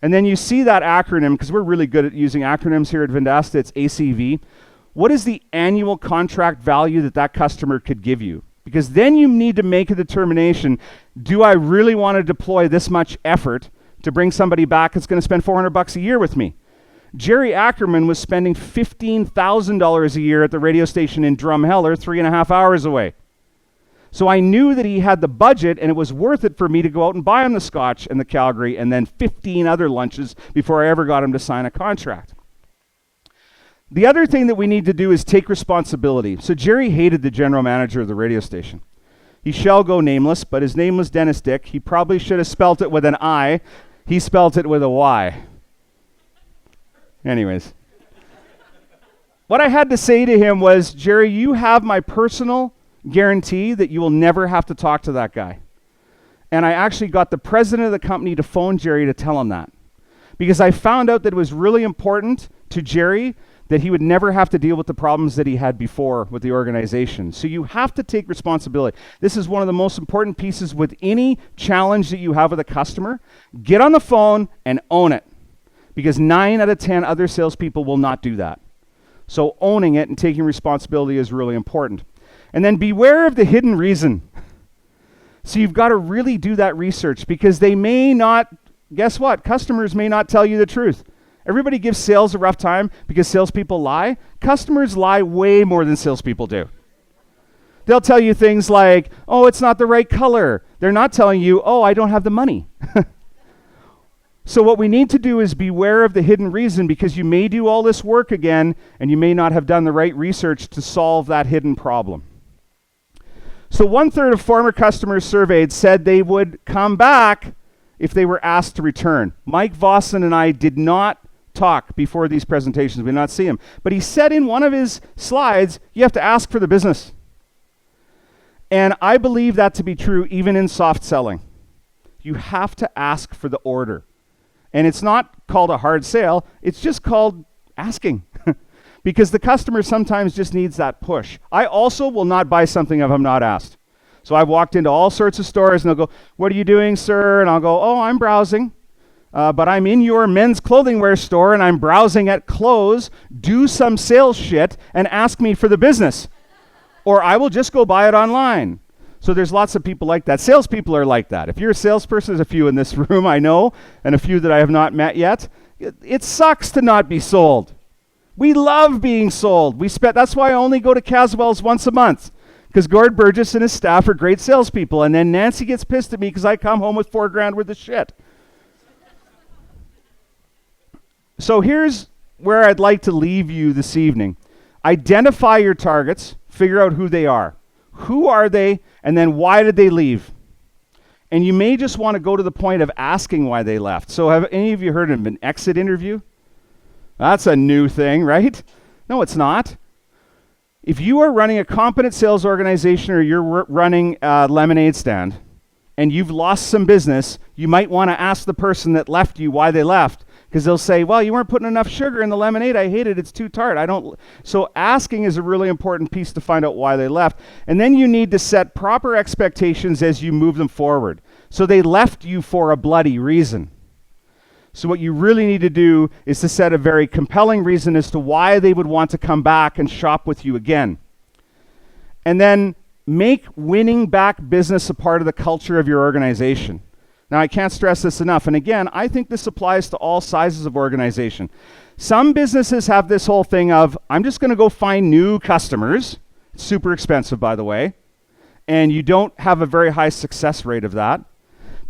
And then you see that acronym, because we're really good at using acronyms here at Vendasta. It's ACV. What is the annual contract value that that customer could give you? Because then you need to make a determination, do I really want to deploy this much effort to bring somebody back that's going to spend $400 a year with me? Jerry Ackerman was spending $15,000 a year at the radio station in Drumheller, 3.5 hours away. So I knew that he had the budget, and it was worth it for me to go out and buy him the Scotch and the Calgary and then 15 other lunches before I ever got him to sign a contract. The other thing that we need to do is take responsibility. So Jerry hated the general manager of the radio station. He shall go nameless, but his name was Dennis Dick. He probably should have spelt it with an I. He spelt it with a Y. Anyways. What I had to say to him was, Jerry, you have my personal guarantee that you will never have to talk to that guy. And I actually got the president of the company to phone Jerry to tell him that. Because I found out that it was really important to Jerry that he would never have to deal with the problems that he had before with the organization. So you have to take responsibility. This is one of the most important pieces with any challenge that you have with a customer. Get on the phone and own it. Because 9 out of 10 other salespeople will not do that. So owning it and taking responsibility is really important. And then beware of the hidden reason. So you've got to really do that research, because they may not, guess what? Customers may not tell you the truth. Everybody gives sales a rough time because salespeople lie. Customers lie way more than salespeople do. They'll tell you things like, oh, it's not the right color. They're not telling you, oh, I don't have the money. So what we need to do is beware of the hidden reason, because you may do all this work again and you may not have done the right research to solve that hidden problem. So 1/3 of former customers surveyed said they would come back if they were asked to return. Mike Vossen and I did not talk before these presentations. We did not see him. But he said in one of his slides, you have to ask for the business. And I believe that to be true even in soft selling. You have to ask for the order. And it's not called a hard sale, it's just called asking. Because the customer sometimes just needs that push. I also will not buy something if I'm not asked. So I've walked into all sorts of stores and they'll go, what are you doing, sir? And I'll go, oh, I'm browsing. But I'm in your men's clothing wear store and I'm browsing at clothes. Do some sales shit and ask me for the business. Or I will just go buy it online. So there's lots of people like that. Salespeople are like that. If you're a salesperson, there's a few in this room I know, and a few that I have not met yet. It sucks to not be sold. We love being sold. That's why I only go to Caswell's once a month, because Gord Burgess and his staff are great salespeople, and then Nancy gets pissed at me because I come home with $4,000 worth of shit. So here's where I'd like to leave you this evening. Identify your targets, figure out who they are. Who are they, and then why did they leave? And you may just want to go to the point of asking why they left. So have any of you heard of an exit interview? That's a new thing, right? No, it's not. If you are running a competent sales organization or you're running a lemonade stand and you've lost some business, you might want to ask the person that left you why they left. Because they'll say, well, you weren't putting enough sugar in the lemonade. I hate it. It's too tart. So asking is a really important piece to find out why they left. And then you need to set proper expectations as you move them forward. So they left you for a bloody reason. So what you really need to do is to set a very compelling reason as to why they would want to come back and shop with you again. And then make winning back business a part of the culture of your organization. Now, I can't stress this enough. And again, I think this applies to all sizes of organization. Some businesses have this whole thing of, I'm just going to go find new customers. It's super expensive, by the way. And you don't have a very high success rate of that.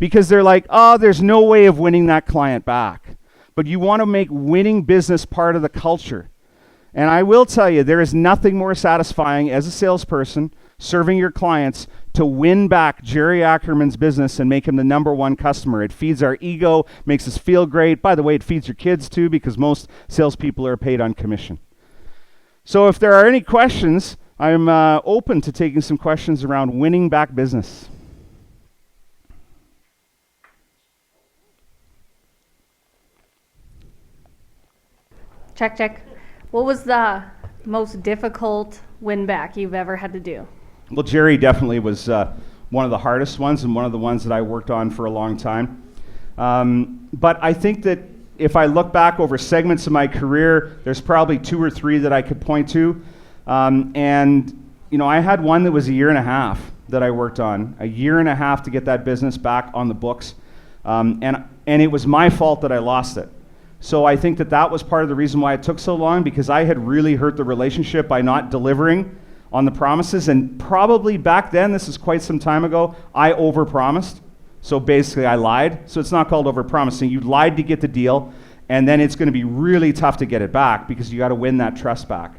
Because they're like, oh, there's no way of winning that client back. But you want to make winning business part of the culture. And I will tell you, there is nothing more satisfying as a salesperson serving your clients to win back Jerry Ackerman's business and make him the #1 customer. It feeds our ego, makes us feel great. By the way, it feeds your kids too, because most salespeople are paid on commission. So if there are any questions, I'm open to taking some questions around winning back business. Check, check. What was the most difficult win back you've ever had to do? Well, Jerry definitely was one of the hardest ones and one of the ones that I worked on for a long time. But I think that if I look back over segments of my career, there's probably 2 or 3 that I could point to. And I had one that was 1.5 years that I worked on, 1.5 years to get that business back on the books. And it was my fault that I lost it. So I think that was part of the reason why it took so long, because I had really hurt the relationship by not delivering on the promises. And probably back then, this is quite some time ago, I overpromised. So basically I lied. So it's not called overpromising. You lied to get the deal, and then it's going to be really tough to get it back because you got to win that trust back.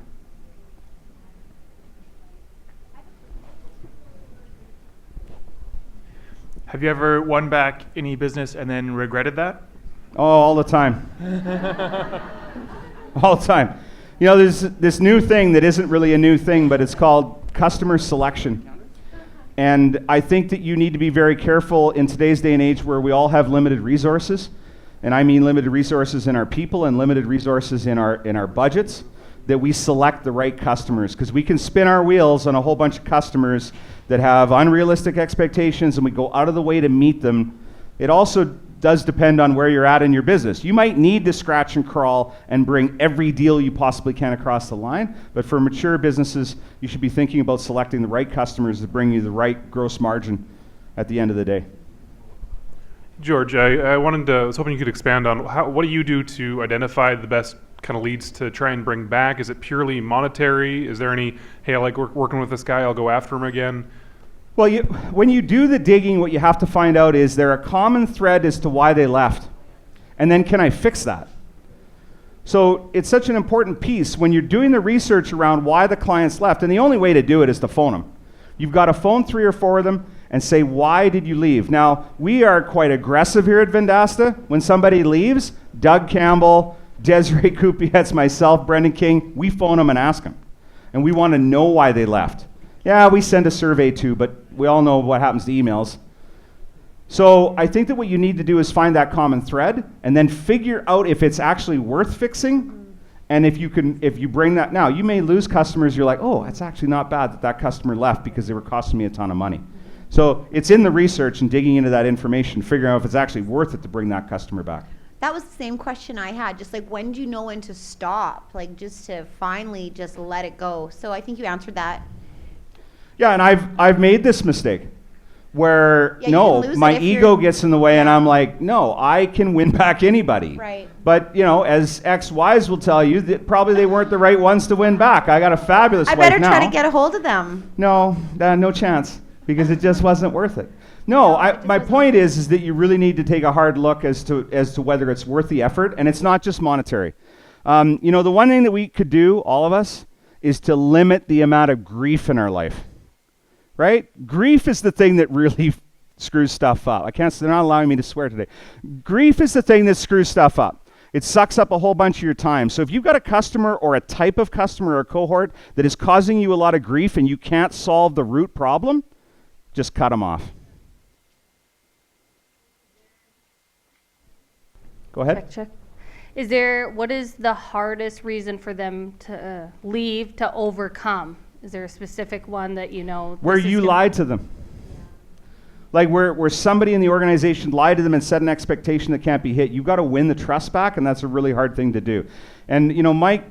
Have you ever won back any business and then regretted that? Oh, all the time. All the time. There's this new thing that isn't really a new thing, but it's called customer selection. And I think that you need to be very careful in today's day and age where we all have limited resources. And I mean limited resources in our people and limited resources in our budgets, that we select the right customers. Because we can spin our wheels on a whole bunch of customers that have unrealistic expectations, and we go out of the way to meet them. It also does depend on where you're at in your business. You might need to scratch and crawl and bring every deal you possibly can across the line, but for mature businesses, you should be thinking about selecting the right customers that bring you the right gross margin at the end of the day. George, I was hoping you could expand on what do you do to identify the best kind of leads to try and bring back? Is it purely monetary? Is there any, hey, I like working with this guy, I'll go after him again? Well, when you do the digging, what you have to find out is there a common thread as to why they left? And then can I fix that? So it's such an important piece when you're doing the research around why the clients left, and the only way to do it is to phone them. You've got to phone 3 or 4 of them and say, why did you leave? Now, we are quite aggressive here at Vendasta. When somebody leaves, Doug Campbell, Desiree Kupietz, myself, Brendan King, we phone them and ask them. And we want to know why they left. Yeah, we send a survey too, but we all know what happens to emails. So I think that what you need to do is find that common thread and then figure out if it's actually worth fixing. And if you bring that, now you may lose customers, you're like, oh, it's actually not bad that that customer left because they were costing me a ton of money. So it's in the research and digging into that information, figuring out if it's actually worth it to bring that customer back. That was the same question I had, just like when do you know when to stop, like just to finally just let it go. So I think you answered that. Yeah, and I've made this mistake where no, my ego gets in the way and I'm like, no, I can win back anybody. Right. But as ex-wives will tell you, that probably they weren't the right ones to win back. I got a fabulous wife now. I better try to get a hold of them. No, no chance, because it just wasn't worth it. No, my point is that you really need to take a hard look as to whether it's worth the effort, and it's not just monetary. The one thing that we could do, all of us, is to limit the amount of grief in our life. Right? Grief is the thing that really screws stuff up. They're not allowing me to swear today. Grief is the thing that screws stuff up. It sucks up a whole bunch of your time. So if you've got a customer or a type of customer or a cohort that is causing you a lot of grief and you can't solve the root problem, just cut them off. Go ahead. Check. What is the hardest reason for them to leave, to overcome? Is there a specific one that you know? Where you lied to them. Like where somebody in the organization lied to them and set an expectation that can't be hit. You've got to win the trust back, and that's a really hard thing to do. And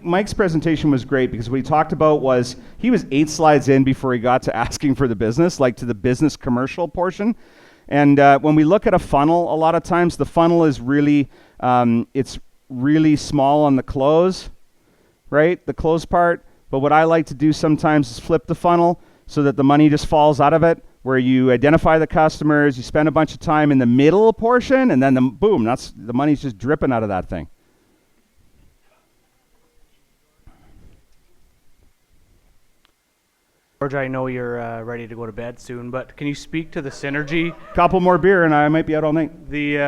Mike's presentation was great because what he talked about was he was 8 slides in before he got to asking for the business, like to the business commercial portion. And when we look at a funnel, a lot of times the funnel is really, it's really small on the close, right? The close part. But what I like to do sometimes is flip the funnel so that the money just falls out of it, where you identify the customers, you spend a bunch of time in the middle portion, and then boom, the money's just dripping out of that thing. George, I know you're ready to go to bed soon, but can you speak to the synergy? Couple more beer and I might be out all night. The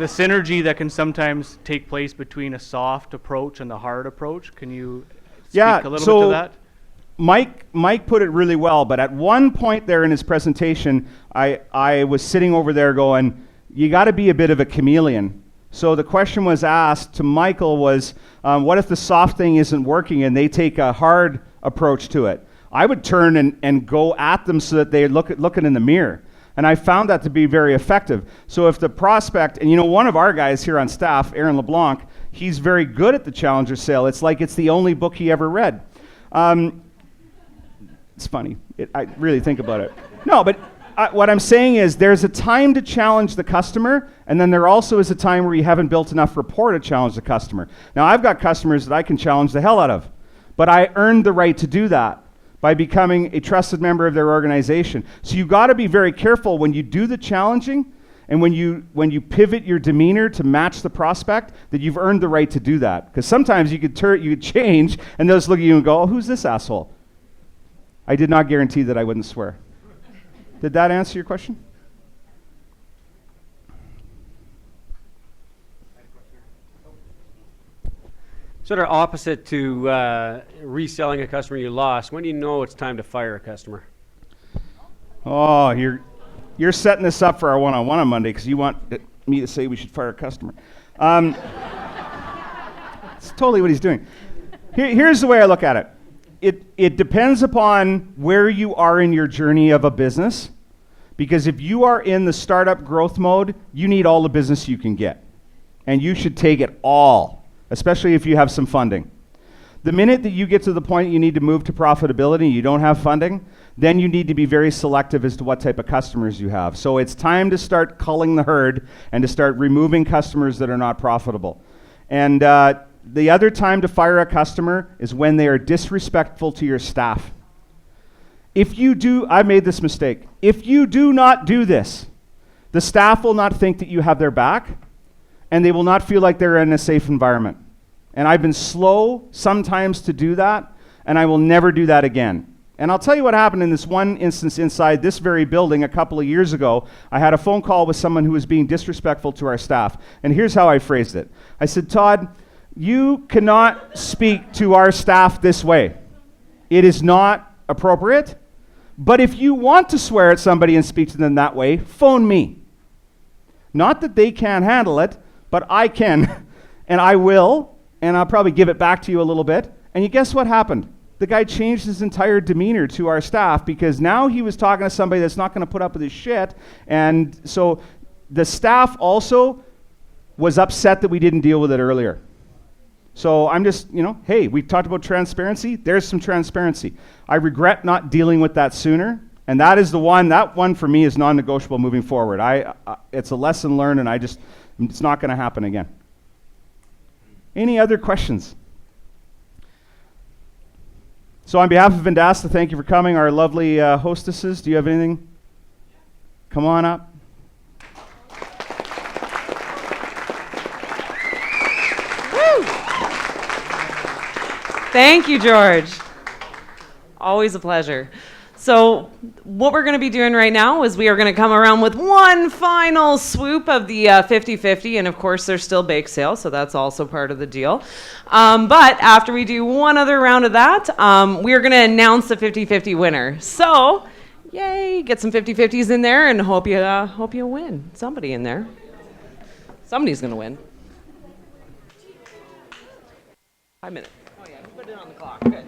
synergy that can sometimes take place between a soft approach and the hard approach. Can you speak a little bit to that? Mike put it really well, but at one point there in his presentation, I was sitting over there going, you got to be a bit of a chameleon. So the question was asked to Michael was, what if the soft thing isn't working and they take a hard approach to it? I would turn and go at them so that they're looking in the mirror. And I found that to be very effective. So if the prospect, and one of our guys here on staff, Aaron LeBlanc, he's very good at the Challenger sale. It's like it's the only book he ever read. It's funny. I really think about it. No, but what I'm saying is there's a time to challenge the customer, and then there also is a time where you haven't built enough rapport to challenge the customer. Now, I've got customers that I can challenge the hell out of, but I earned the right to do that by becoming a trusted member of their organization. So you've got to be very careful when you do the challenging and when you pivot your demeanor to match the prospect, that you've earned the right to do that. Because sometimes you could change and they'll just look at you and go, oh, who's this asshole? I did not guarantee that I wouldn't swear. Did that answer your question? Sort of opposite to reselling a customer you lost. When do you know it's time to fire a customer? Oh, you're setting this up for our one-on-one on Monday because you want me to say we should fire a customer. It's totally what he's doing. Here's the way I look at it. It depends upon where you are in your journey of a business, because if you are in the startup growth mode, you need all the business you can get, and you should take it all, especially if you have some funding. The minute that you get to the point you need to move to profitability and you don't have funding, then you need to be very selective as to what type of customers you have. So it's time to start culling the herd and to start removing customers that are not profitable. And the other time to fire a customer is when they are disrespectful to your staff. I made this mistake. If you do not do this, the staff will not think that you have their back, and they will not feel like they're in a safe environment. And I've been slow sometimes to do that, and I will never do that again. And I'll tell you what happened in this one instance inside this very building a couple of years ago. I had a phone call with someone who was being disrespectful to our staff. And here's how I phrased it. I said, Todd, you cannot speak to our staff this way. It is not appropriate. But if you want to swear at somebody and speak to them that way, phone me. Not that they can't handle it, but I can. And I will. And I'll probably give it back to you a little bit. And you guess what happened? The guy changed his entire demeanor to our staff because now he was talking to somebody that's not going to put up with his shit. And so the staff also was upset that we didn't deal with it earlier. So I'm just, hey, we talked about transparency. There's some transparency. I regret not dealing with that sooner. And that is that one for me is non-negotiable moving forward. It's a lesson learned, and it's not going to happen again. Any other questions? So on behalf of Vendasta, thank you for coming. Our lovely hostesses, do you have anything? Come on up. Woo! Thank you, George. Always a pleasure. So what we're going to be doing right now is we are going to come around with one final swoop of the 50-50, and of course there's still bake sale, so that's also part of the deal. But after we do one other round of that, we are going to announce the 50-50 winner. So, yay, get some 50-50s in there, and hope you win. Somebody in there. Somebody's going to win. 5 minutes. Oh yeah, put it on the clock. Good.